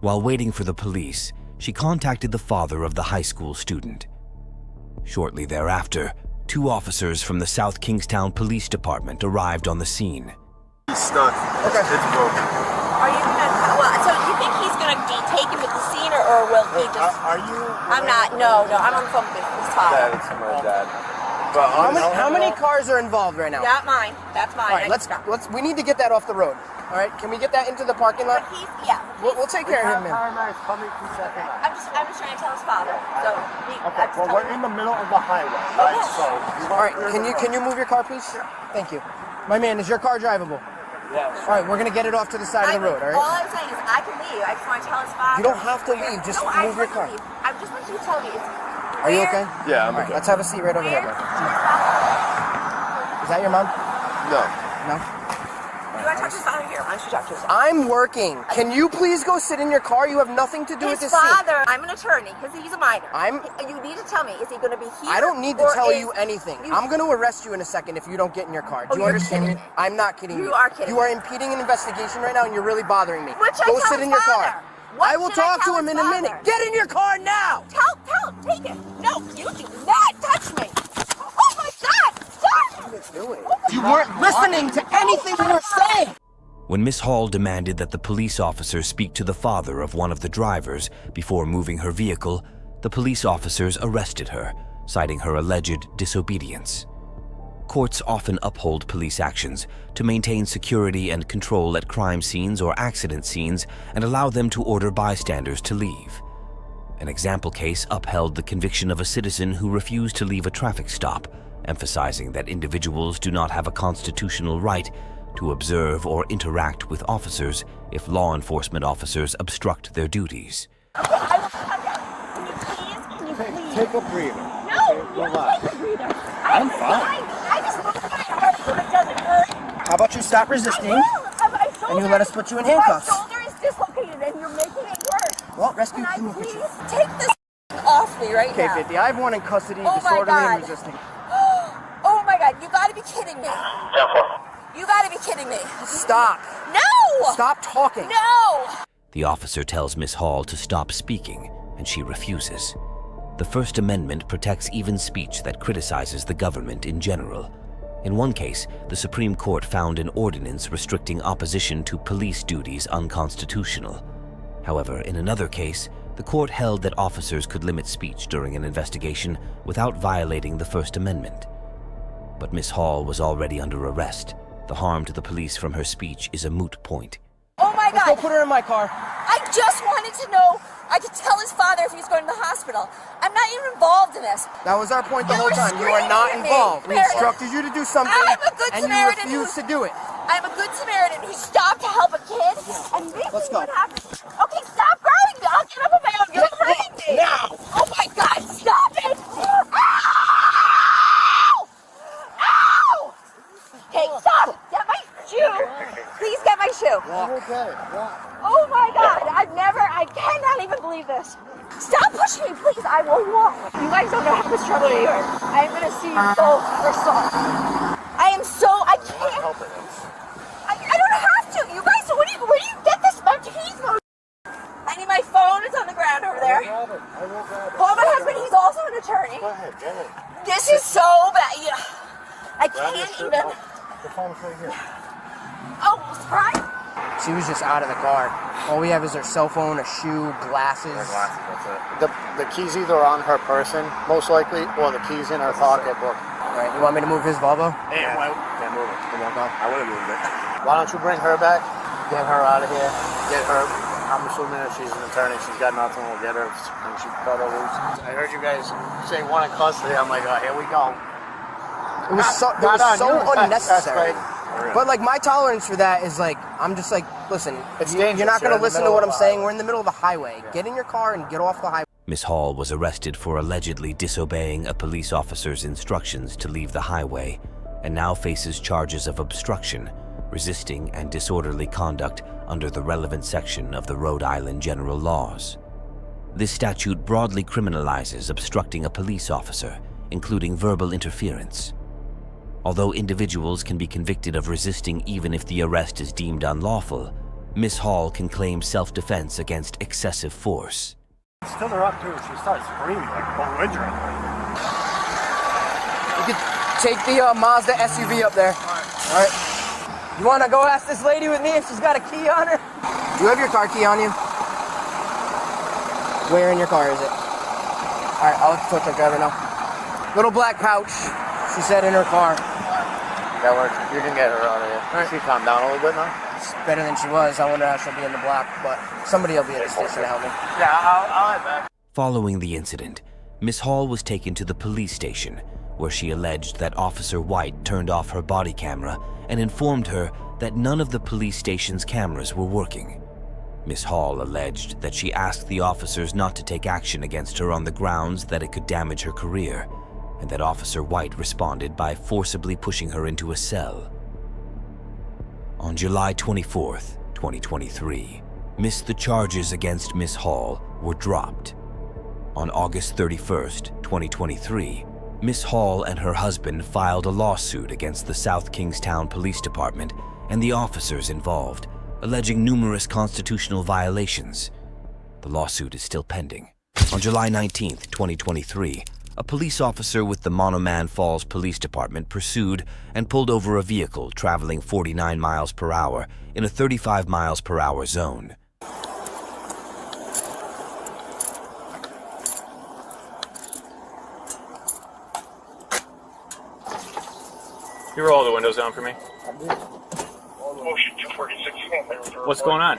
While waiting for the police, she contacted the father of the high school student. Shortly thereafter, two officers from the South Kingstown Police Department arrived on the scene. He's stuck. Okay. It's broken. Are you gonna, well, so you think he's gonna be taken to the scene or will he just? Are you? I'm not, no, I'm on the phone with his father. It's my dad. But how many cars are involved right now? Not mine, that's mine. All right, we need to get that off the road. All right, can we get that into the parking lot? We'll take care of him, man. Paramedics coming 2 seconds. I'm just trying to tell his father. So okay, well, we're in the middle of the highway, right? Okay. So all right, can you move your car, please? Thank you. My man, is your car drivable? Yes. All right, we're gonna get it off to the side of the road. All right. All I'm saying is I can leave. I just want to tell his father. You don't have to leave. Just move your car. I just want you to tell me. Are you okay? Yeah, I'm all right, okay. let's have a seat right over here, bro. Is that your mom? No. No? You want to talk to his father here? Why don't you talk to his father? I'm working. Can you please go sit in your car? You have nothing to do with this His scene. father, I'm an attorney because he's a minor. You need to tell me, is he going to be here? I don't need to tell you anything. I'm going to arrest you in a second if you don't get in your car. Do you understand me? I'm not kidding you. You are kidding You are impeding an investigation right now and you're really bothering me. What should go I tell sit in his your father? car. What I will should talk tell to him his in a minute. father? Get in your car now! Tell, take it. No, you do not touch me. Oh my God, stop! What are you doing? You weren't listening to anything we were saying! When Miss Hall demanded that the police officer speak to the father of one of the drivers before moving her vehicle, the police officers arrested her, citing her alleged disobedience. Courts often uphold police actions to maintain security and control at crime scenes or accident scenes and allow them to order bystanders to leave. An example case upheld the conviction of a citizen who refused to leave a traffic stop, emphasizing that individuals do not have a constitutional right to observe or interact with officers if law enforcement officers obstruct their duties. Okay, I will come down. Can you please? Take a breather. No, you don't take a breather. I'm fine. I just moved my heart so it doesn't hurt. How about you stop resisting and you let us put you in handcuffs? My shoulder is dislocated and you're making it worse. Well, rescue Can I can look at you. please take this off me right now? Okay, 50. I have one in custody, Oh my disorderly and God. resisting. Oh my God, you gotta be kidding me. You gotta be kidding me. Stop. No! Stop talking. No! The officer tells Miss Hall to stop speaking, and she refuses. The First Amendment protects even speech that criticizes the government in general. In one case, the Supreme Court found an ordinance restricting opposition to police duties unconstitutional. However, in another case, the court held that officers could limit speech during an investigation without violating the First Amendment. But Miss Hall was already under arrest. The harm to the police from her speech is a moot point. Oh my God! Let's go put her in my car. I just wanted to know. I could tell his father if he's going to the hospital. I'm not even involved in this. That was our point the You whole were time. You are not screaming at me. involved. We Meredith. instructed you to do something, I'm a good and you Samaritan refused to do it. I'm a good Samaritan who stopped to help a kid, and this Let's is go. what happened. Okay, stop grabbing me. I'll get up on my own. You're hurting me. Now. Oh my God, stop it. Ow! Ow! Okay, stop. Get my shoe. Please get my shoe. Okay. Oh my God, I cannot even believe this. Stop pushing me, please. I will walk. You guys don't know how much trouble you are. I'm going to see you both for assault. I can't. I don't have to. You guys, where do you get this much keys from? I need my phone. It's on the ground over there. I will grab it. Call my husband. He's also an attorney. Go ahead, get it. This is so bad. Yeah. I can't even. The phone's right here. Oh, right. She was just out of the car. All we have is her cell phone, a shoe, glasses. That's it. The keys either on her person, most likely, or the keys in her pocketbook. Alright, you want me to move his Volvo? Hey, can't move it. Come on, go. I want to move it. Why don't you bring her back? Get her out of here. Get her. I'm assuming if she's an attorney, she's got nothing. We'll get her and she cut her loose. I heard you guys say one in custody. I'm like, oh, here we go. It was so unnecessary. But like my tolerance for that is like, I'm just like, listen, you're not going to listen to what I'm saying. We're in the middle of the highway. Get in your car and get off the highway. Miss Hall was arrested for allegedly disobeying a police officer's instructions to leave the highway and now faces charges of obstruction, resisting, and disorderly conduct under the relevant section of the Rhode Island General Laws. This statute broadly criminalizes obstructing a police officer, including verbal interference. Although individuals can be convicted of resisting even if the arrest is deemed unlawful, Miss Hall can claim self-defense against excessive force. Stood her up too. She started screaming like belligerent. You could take the Mazda SUV up there. All right. You want to go ask this lady with me if she's got a key on her? Do you have your car key on you? Where in your car is it? All right, I'll let the tow truck driver know. Little black pouch. She said in her car. That works. You can get her out of here. All right. She calmed down a little bit now. It's better than she was. I wonder how she'll be in the block, but somebody will be at the station to help me. Yeah, I'll head back. Following the incident, Miss Hall was taken to the police station, where she alleged that Officer White turned off her body camera and informed her that none of the police station's cameras were working. Miss Hall alleged that she asked the officers not to take action against her on the grounds that it could damage her career, and that Officer White responded by forcibly pushing her into a cell. On July 24th, 2023, the charges against Miss Hall were dropped. On August 31st, 2023, Miss Hall and her husband filed a lawsuit against the South Kingstown Police Department and the officers involved, alleging numerous constitutional violations. The lawsuit is still pending. On July 19th, 2023, a police officer with the Monoman Falls Police Department pursued and pulled over a vehicle traveling 49 miles per hour in a 35 miles per hour zone. You roll all the windows down for me. What's going on?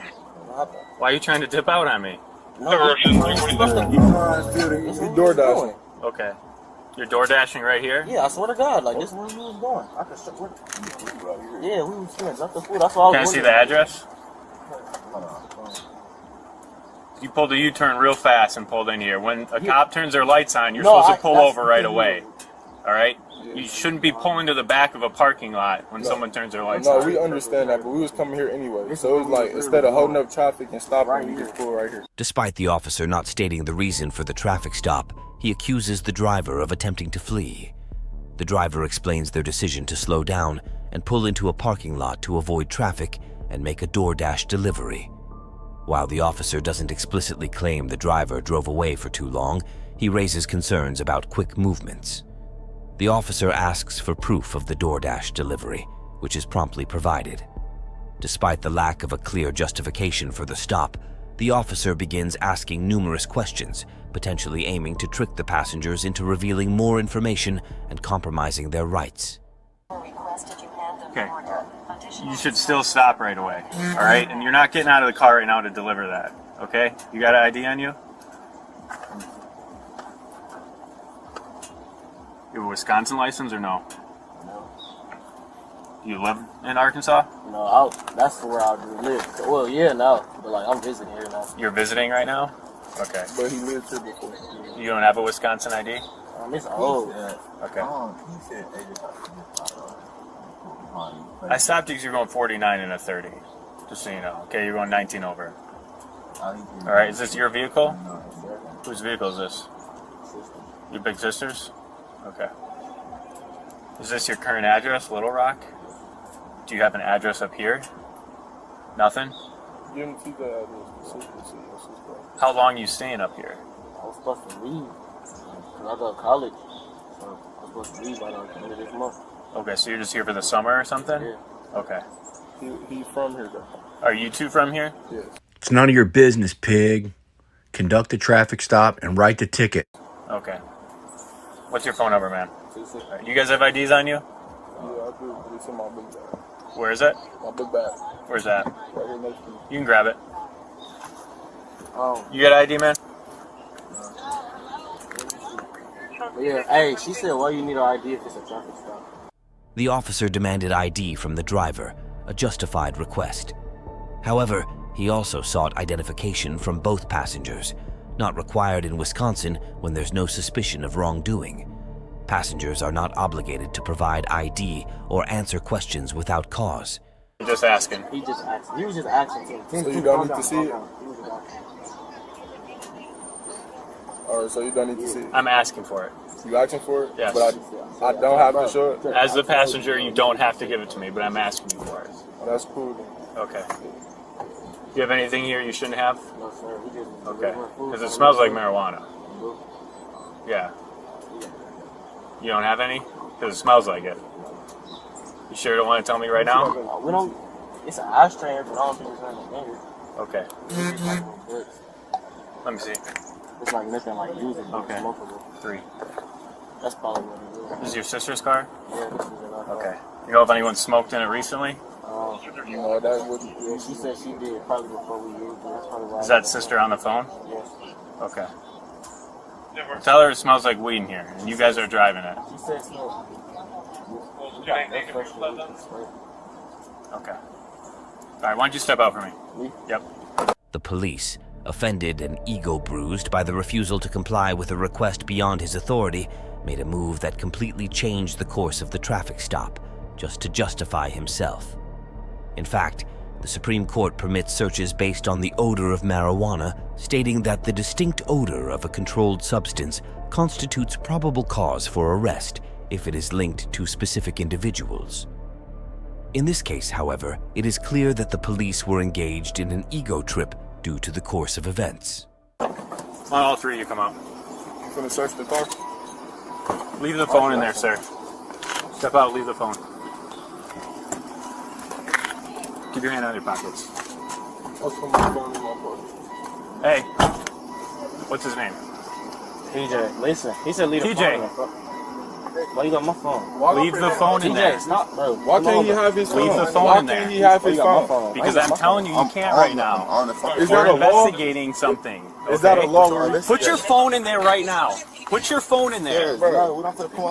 Why are you trying to dip out on me? Door dashing. Okay. You're door dashing right here? Yeah, I swear to God, like this is where we was going. I could yeah, we was going. That's the food. That's all. Can I see the address? You pulled a U-turn real fast and pulled in here. When a cop turns their lights on, you're supposed to pull over right away. All right? You shouldn't be pulling to the back of a parking lot when someone turns their lights on. No, we understand that, but we was coming here anyway. So it was like, instead of holding up traffic and stopping, we just pull right here. Despite the officer not stating the reason for the traffic stop, he accuses the driver of attempting to flee. The driver explains their decision to slow down and pull into a parking lot to avoid traffic and make a DoorDash delivery. While the officer doesn't explicitly claim the driver drove away for too long, he raises concerns about quick movements. The officer asks for proof of the DoorDash delivery, which is promptly provided. Despite the lack of a clear justification for the stop, the officer begins asking numerous questions, potentially aiming to trick the passengers into revealing more information and compromising their rights. Okay. You should still stop right away, all right? And you're not getting out of the car right now to deliver that, okay? You got an ID on you? You have a Wisconsin license or no? No. You live in Arkansas? No, that's where I live. Well, yeah, no, but like I'm visiting here now. You're visiting right now? Okay. But he lived here before. You don't have a Wisconsin ID? It's old. Okay. I stopped because you're going 49 and a 30, just so you know. Okay, you're going 19 over. All right, is this your vehicle? Whose vehicle is this? Your big sister's? Okay. Is this your current address, Little Rock? Do you have an address up here? Nothing? How long are you staying up here? I was supposed to leave because I go to college. So I was supposed to leave by the end of this month. Okay, so you're just here for the summer or something? Yeah. Okay. He's from here, though. Are you two from here? Yes. It's none of your business, pig. Conduct the traffic stop and write the ticket. Okay. What's your phone number, man? Right, you guys have IDs on you? Yeah, I do. It's in my book bag. Where is it? My book bag. Where's that? Right here next to me. You can grab it. Oh. You got ID, man? Yeah. Hey, she said, "Why you need an ID if it's a traffic stop?" The officer demanded ID from the driver, a justified request. However, he also sought identification from both passengers, not required in Wisconsin when there's no suspicion of wrongdoing. Passengers are not obligated to provide ID or answer questions without cause. Just asking. He just asked. He was just asking. So you don't need to see it? Alright, so you don't need to see it? I'm asking for it. You asking for it? Yes. But I don't have to show it? As the passenger, you don't have to give it to me, but I'm asking you for it. Oh, that's cool then. Okay. Do you have anything here you shouldn't have? No, sir. He just. Okay. Because it smells like marijuana. Yeah. You don't have any? Because it smells like it. You sure don't want to tell me right now? We don't. It's an ashtray, but I don't think it's nothing in here. Okay. Let me see. It's like nothing like using. Okay. Smokable. 3. That's probably what it is. This is your sister's car? Yeah, this is it. Okay. You know if anyone smoked in it recently? No, that wouldn't. Yeah, she said she did probably before we used it. That's probably why. Is that sister on the phone? Yes. Okay. Tell her it smells like weed in here, and you guys are driving it. She said so. Okay. All right, why don't you step out for me? Yep. The police, offended and ego bruised by the refusal to comply with a request beyond his authority, made a move that completely changed the course of the traffic stop, just to justify himself. In fact, the Supreme Court permits searches based on the odor of marijuana, stating that the distinct odor of a controlled substance constitutes probable cause for arrest if it is linked to specific individuals. In this case, however, it is clear that the police were engaged in an ego trip due to the course of events. Come on, all three of you come out. You gonna search the car? Leave the phone in there, sir. Step out, leave the phone. Keep your hand out of your pockets. I'll put my phone in my pocket. Hey, what's his name? TJ, listen. He said leave the TJ. phone. Why you got my phone? Leave the phone in there. TJ, stop, bro. Why can't he have his phone? Leave the phone Why in there. can't he have his phone? Because I'm telling you, you can't right now. Is We're that a law? investigating something. Is that a okay? law? Put your phone in there right now. Put your phone in there.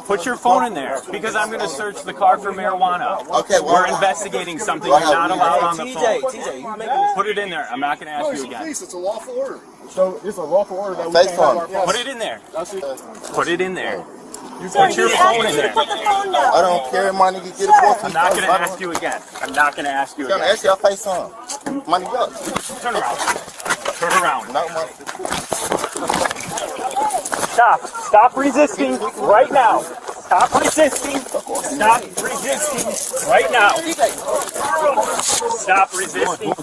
Put your phone in there, because I'm going to search the car for marijuana. Okay, well, we're investigating something. You're not allowed on the phone. TJ, you making this? Put it in there. I'm not going to ask you again. It's a lawful order. So it's a lawful order that we can't have our phone. Put it in there. Put it in there. Sir, Put your you phone asked in me to there. put the phone down. I don't care, money. You get a I'm not going to ask you again. I'm not going to ask you Can I again. ask your face on? Money up. Turn around. Turn around. No money. Stop. Stop resisting right now. Stop resisting. Stop resisting right now. Stop resisting.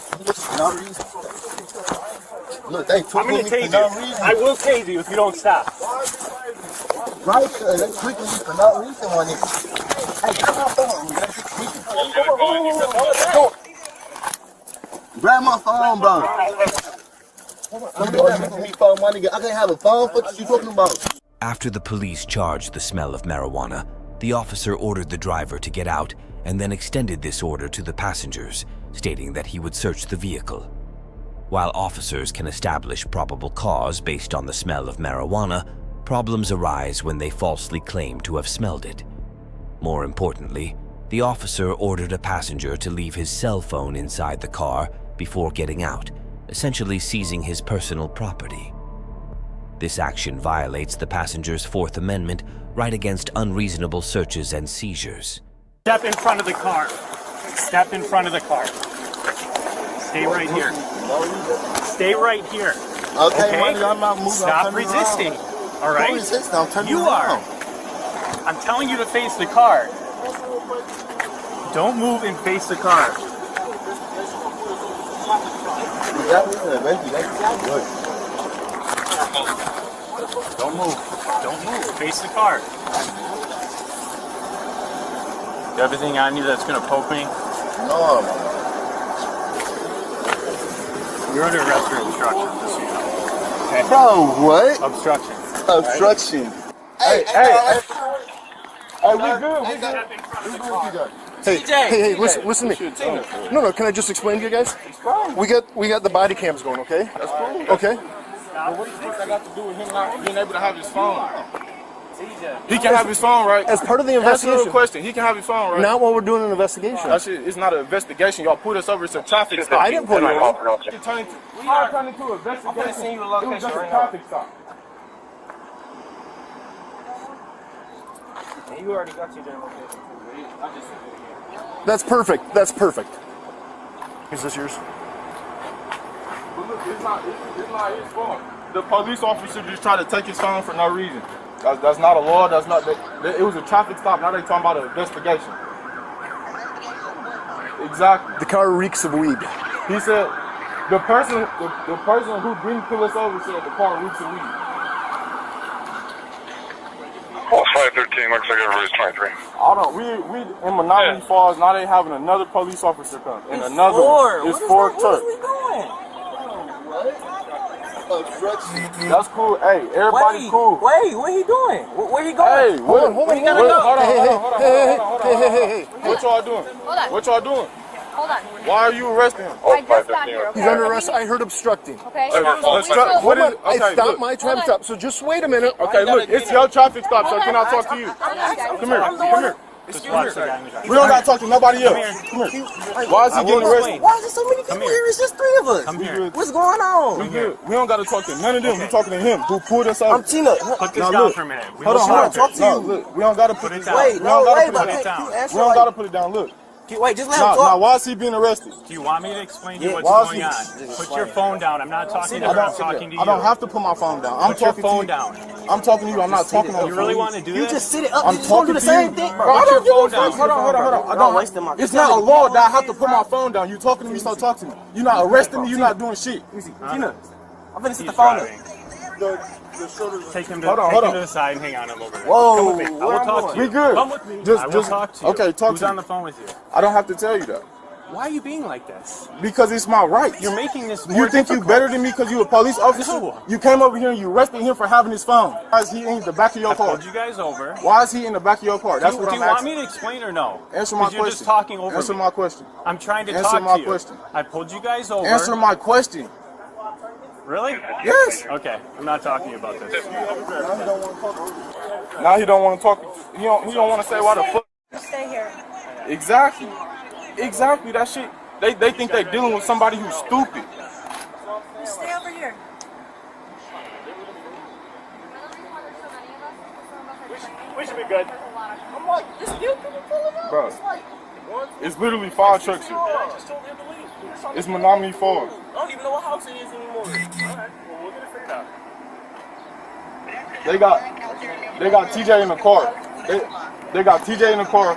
Look, they I'm took going me to for tase no you. reason. I will tase you if you don't stop. Right, sir. They tweaking me for no reason, my nigga. Hey, grab my phone. Grab my phone, bro. I can't have a phone. What you talking about? After the police charged the smell of marijuana, the officer ordered the driver to get out and then extended this order to the passengers, stating that he would search the vehicle. While officers can establish probable cause based on the smell of marijuana, problems arise when they falsely claim to have smelled it. More importantly, the officer ordered a passenger to leave his cell phone inside the car before getting out, essentially seizing his personal property. This action violates the passenger's Fourth Amendment right against unreasonable searches and seizures. Step in front of the car. Step in front of the car. Stay right here. Stay right here. Okay, money, I'm not moving. Stop resisting. All right? Don't resist, I'm turning you around. are. I'm telling you to face the car. Don't move and face the car. Don't move. Don't move. Face the car. You have anything on you that's going to poke me? No. You're under arrest for obstruction, just so you know. Okay? Bro, what? Obstruction. Obstruction. Right? Hey. Hey, we good. We good. We good with you guys. Hey, listen to me. No, can I just explain to you guys? We got the body cams going, okay? That's cool. Okay. But what the fuck I got to do with him not being able to have his phone? He can have his phone, right? As part of the Answer investigation. the question. He can have his phone, right? Not while we're doing an investigation. That shit, it's not an investigation. Y'all put us over some traffic stop. I didn't put you over. We are turning to an investigation. I'm gonna send you the location. It was just a traffic stop. And you already got your general location. I just That's perfect. That's perfect. Is this yours? But look, it's not his fault. The police officer just tried to take his phone for no reason. That's not a law. That's not. It was a traffic stop. Now they talking about an investigation. Exactly. The car reeks of weed. He said the person who didn't pull us over said the car reeks of weed. Oh, 513 looks like everybody's 23. I don't. We in Menominee Falls now. They having another police officer come and It's another. four. It's What is four that? What is we doing? That's cool. Hey, everybody cool. Wait, what he doing? Where he going? Hey, hold on. Where he gotta go? Hold on. What y'all doing? Hold on. What y'all doing? Hold on. Why are you arresting him? I just got here, okay? He's under arrest. I heard obstructing. Okay. What is? I Okay, stopped look. my traffic stop, so just wait a minute. Okay, look, it's your traffic stop, so can I talk to you? Come here, come here. We don't gotta talk to nobody else. Come here. Why is he getting arrested? Why is there so many people here? It's just three of us. Come here. What's going on? We good. We don't gotta talk to none of them. We talking to him who pulled us over. I'm Tina. Put this down for a minute. Hold on. Talk to you. Look, we don't gotta put it down. Wait, We don't gotta put wait, it down. but We don't gotta put it down. Look. Wait, just let him Now, talk. why is he being arrested? Do you want me to explain to you what's Why is going he- on? Put your phone down. I'm not talking to I her. I'm don't, talking to you. I don't have to put my phone down. I'm Put your talking to phone you. down. I'm talking to you. I'm not talking on the You phone. really want to do You this? just sit it up. I'm talking to you. Bro, I don't give a fuck. Hold on. I don't. It's not a law that I have to put my phone down. You talking to me, so talk to me. You're not arresting me. You're not doing shit. Tina, I'm gonna sit the phone up. Take him to the side and hang on him over there. Whoa, Come with me. I will talk to you. We good. Come with me. Just I will talk to you. Okay, talk Who's to on me. the phone with you? I don't have to tell you that. Why are you being like this? Because it's my right. You're making this more You think you difficult. better than me because you a police officer? No. You came over here and you arrested him for having his phone. Why is he in the back of your I car? pulled you guys over. Why is he in the back of your car? That's do what you I'm want asking. me to explain or no? Answer my 'Cause you're question. just talking over Answer me. my question. I'm trying to Answer talk my to you. question. I pulled you guys over. Answer my question. Really? Yes. Okay, I'm not talking about this. Now he don't want to talk. He don't want to say why the fuck. Stay here. Exactly. Exactly. That shit. They think they dealing with somebody who's stupid. Stay over here. We should be good. I'm like, this dude can pull it up. Bro. It's like, It's literally 5 trucks here. I just told him to leave. It's Menominee Falls. I don't even know what house it is anymore. Alright, well, we'll get it figured out. They got TJ in the car. They got TJ in the car.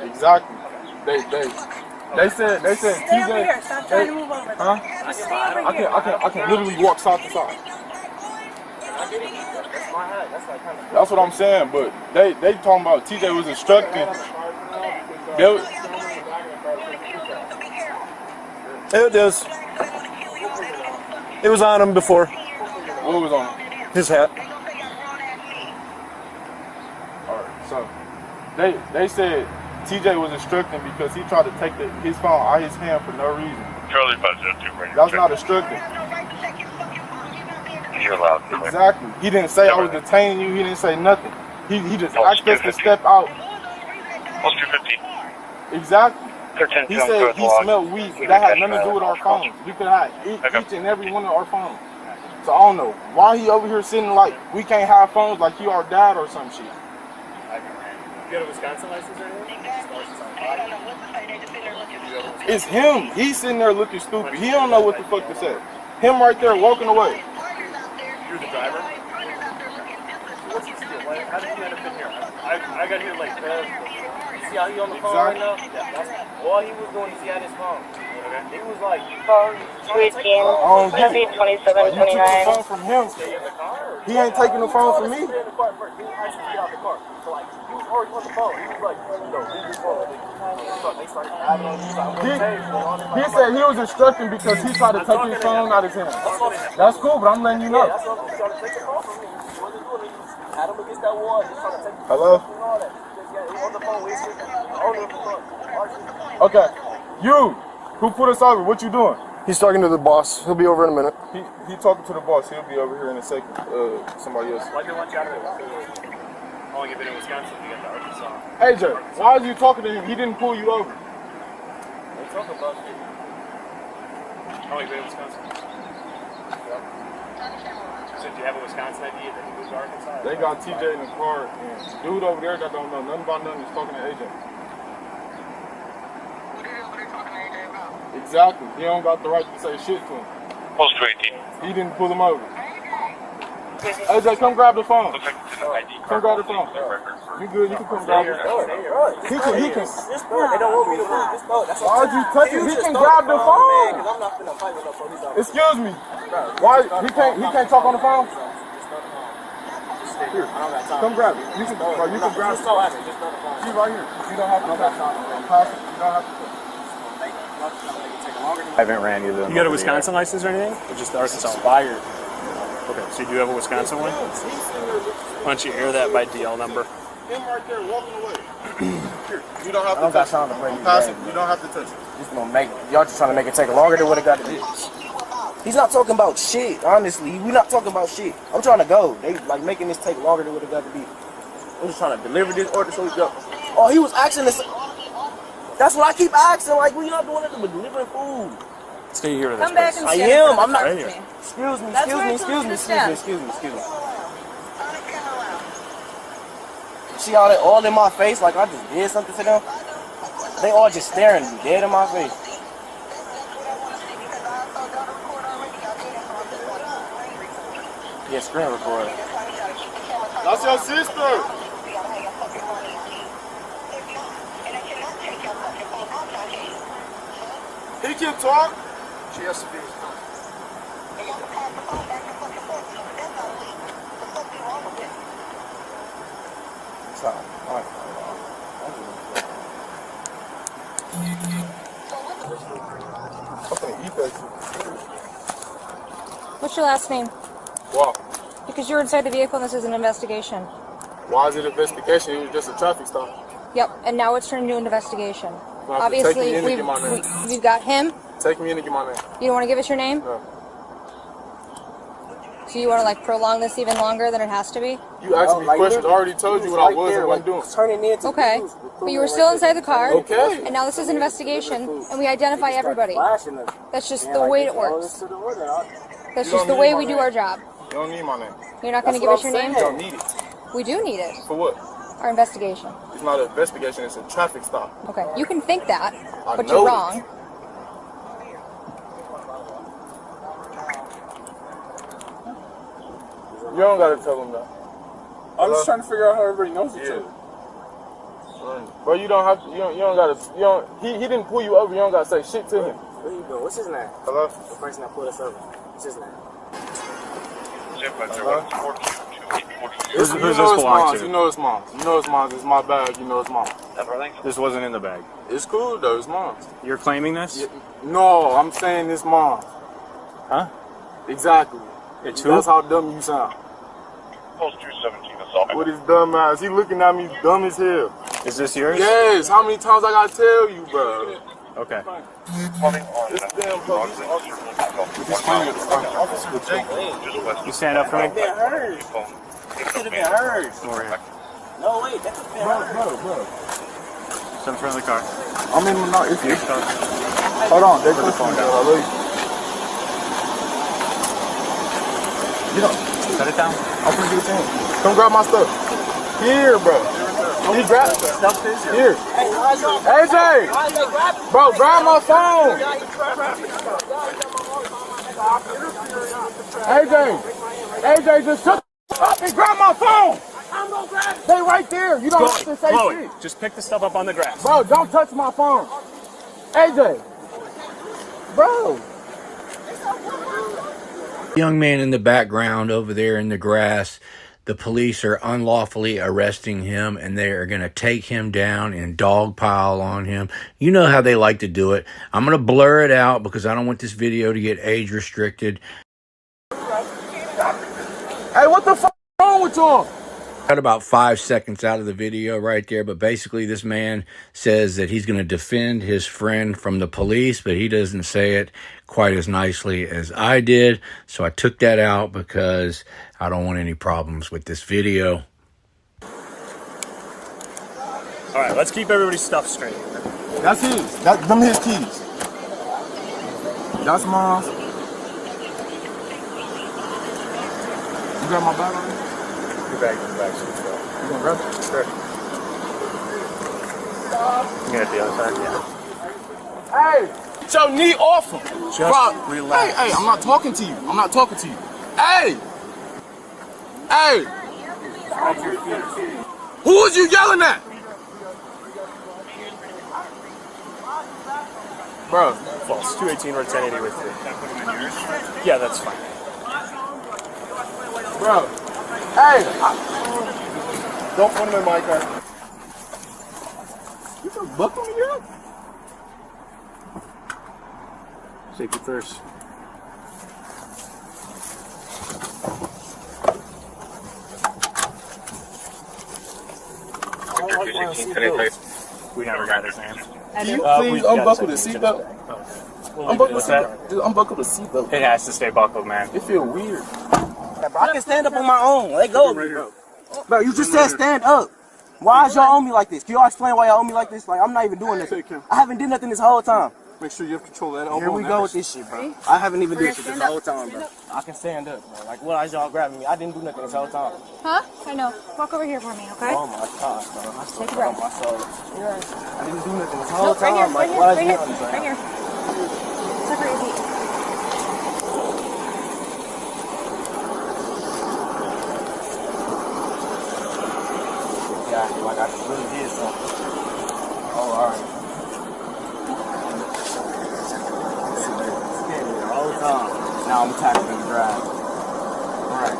Exactly. They said stay TJ. over here. Stop trying to move over. Huh? Just stay over here. I can literally walk side to side. That's what I'm saying, but they talking about TJ was instructing. It is. It was on him before. What was on him? His hat. Alright, so they said TJ was instructing because he tried to take his phone out of his hand for no reason. Charlie 502, That's not instructing. You're allowed to. Exactly. He didn't say I was detaining you. He didn't say nothing. He just asked us to step out. Post 250. Exactly. He said he smelled weed, but that had nothing to do with our phones. You could have each and every one of our phones. So I don't know why he over here sitting like we can't have phones like he our dad or some shit. You got a Wisconsin license or anything? It's him. He's sitting there looking stupid. He don't know what the fuck to say. Him right there walking away. You're the driver? What's this deal? How did you end up in here? I got here like, you see how he on the phone right now? Yeah, all he was doing is he had his phone. He was like, Copy 2729. phone from him. He ain't taking the phone from me. He said he was instructing because he tried to take his phone out of his hand. That's cool, but I'm letting you know. Hello? Okay. You, who put us over, what you doing? He's talking to the boss. He'll be over in a minute. He talking to the boss. He'll be over here in a second. Somebody else. Why do they want you out of there? Only if it in Wisconsin, you got the Arkansas. AJ, why are you talking to him? He didn't pull you over. They talk about shit. Only been in Wisconsin. Yep. So do you have a Wisconsin ID that you moved to Arkansas? They got TJ in the car, and dude over there that don't know nothing about nothing is talking to AJ. Exactly. He don't got the right to say shit to him. Post 218. He didn't pull him over. AJ, come grab the phone. Come grab the phone. You good? You can come grab the phone. He can. They don't want me to move. Just throw it. That's Why'd you touch it? He can grab the phone. I'm not finna fight with no police officer. Excuse me. Why? He can't talk on the phone? Here, come grab it. You can grab it. She's right here. You don't have to pass it. You don't have to. I haven't ran either. You got a Wisconsin license or anything? Or just the Arkansas? Expired. Okay, so you do have a Wisconsin one? Why don't you air that by DL number? Him right there walking away. Here, you don't have to touch it. Pass it. You don't have to touch it. Just gonna make y'all just trying to make it take longer than what it got to be. He's not talking about shit, honestly. We're not talking about shit. I'm trying to go. They like making this take longer than what it got to be. I'm just trying to deliver this order so we go. Oh, he was asking this. That's what I keep asking. Like, we not doing nothing but delivering food. Stay here with us. Come back and I stand am. in front I'm of not. the car Right with here. me. Excuse me. That's where I Excuse told me. you to Excuse me. See how they all in my face? Like I just did something to them. They all just staring at me, dead in my face. Yeah, screen record. That's your sister. He can talk. She has to be. What's your last name? Why? Because you're inside the vehicle and this is an investigation. Why is it an investigation? It was just a traffic stop. Yep, and now it's turned into an investigation. Take Obviously, me in and get my name. we've got him. Take me in and get my name. You don't want to give us your name? No. So you want to like prolong this even longer than it has to be? You asked me questions. I already told you what I was and wasn't doing. Okay, but you were still inside the car. Okay. And now this is an investigation, and we identify everybody. That's just the way it works. That's just the way we do our job. You don't need my name. You're not going to give us your name? You don't need it. We do need it. For what? Our investigation. It's not an investigation. It's a traffic stop. Okay, you can think that, but know you're it. wrong. You don't gotta tell them that. I'm just trying to figure out how everybody knows each other. Bro, you don't have to. You don't gotta. You don't. He didn't pull you over. You don't gotta say shit to him. Where you go? What's his name? Hello. The person that pulled us over. What's his name? Who's You this know it's belong mine. to? You know it's mine. You know it's mine. It's my bag. You know it's mine. This wasn't in the bag. It's cool though. It's mine. You're claiming this? No, I'm saying it's mine. Huh? Exactly. It's who? That's how dumb you sound. Post 217 assault. With his dumb ass. He looking at me dumb as hell. Is this yours? Yes. How many times I gotta tell you, bro? Okay. This damn police You stand up for me? Been hers. It could have been hers. Over here. No, wait, that could have been hers. Bro. Stand in front of the car. I'm in my. It's Here. Hold on. They put the phone down. You know. Set it down. I'm gonna do the thing. Come grab my stuff. Here, bro. He grab stuff here. AJ! Bro, grab my phone. AJ, just shut up and grab my phone. They right there. You don't have to say Chloe, shit. just pick the stuff up on the grass. Bro, don't touch my phone. AJ. Bro. Young man in the background over there in the grass. The police are unlawfully arresting him, and they are going to take him down and dogpile on him. You know how they like to do it. I'm going to blur it out because I don't want this video to get age restricted. Hey, what the fuck is wrong with y'all? Got about 5 seconds out of the video right there, but basically this man says that he's going to defend his friend from the police, but he doesn't say it quite as nicely as I did. So I took that out because I don't want any problems with this video. All right, let's keep everybody's stuff straight. That's his. Them his keys. That's mine. You got my bag on you? Your bag, your bag. You gonna grab it? Sure. You got the other side? Yeah. Hey, get your knee off him. Just relax. Hey, I'm not talking to you. I'm not talking to you. Hey! Hey! Who is you yelling at? Bro. False. 218 or 1080 with you. Yeah, that's fine. Bro. Hey! Don't put him in my car. You can buckle me here? Safety first. We never got his name. Can you please unbuckle the seatbelt? Unbuckle the seatbelt. Unbuckle the seatbelt. It has to stay buckled, man. It feel weird. Bro, I can stand up on my own. Let go of me, bro. Bro, you just said stand up. Why is y'all on me like this? Can y'all explain why y'all on me like this? Like, I'm not even doing this. I haven't did nothing this whole time. Make sure you have control of that elbow. Here we go with this shit, bro. I haven't even did shit this whole time, bro. I can stand up, bro. Like, why is y'all grabbing me? I didn't do nothing this whole time. Huh? I know. Walk over here for me, okay? Oh my gosh, bro. I Take a breath. my soul. I didn't do nothing this whole Nope, right time. here, Like, right why is here, you right on here, this, right here. Separate your feet. Yeah, like I just really did something. Oh, alright. Scared me the whole time. Now I'm tackling the drive. Alright.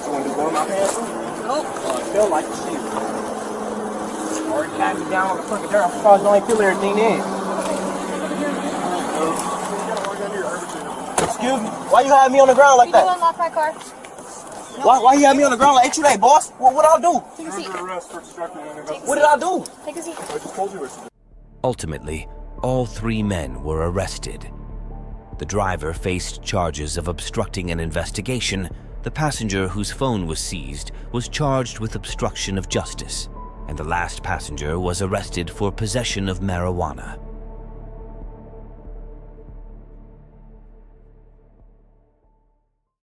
You want to blow my pants? Nope. I feel like shit. Already pat me down on the fucking dirt. I'm surprised you ain't feel everything in. Excuse me. Why you have me on the ground like You that? don't unlock my car. Why you have me on the ground like, ain't you that boss? What did I do? Take a seat. What did I do? Take a seat. I just told you what to do. Ultimately, all 3 men were arrested. The driver faced charges of obstructing an investigation. The passenger whose phone was seized was charged with obstruction of justice, and the last passenger was arrested for possession of marijuana.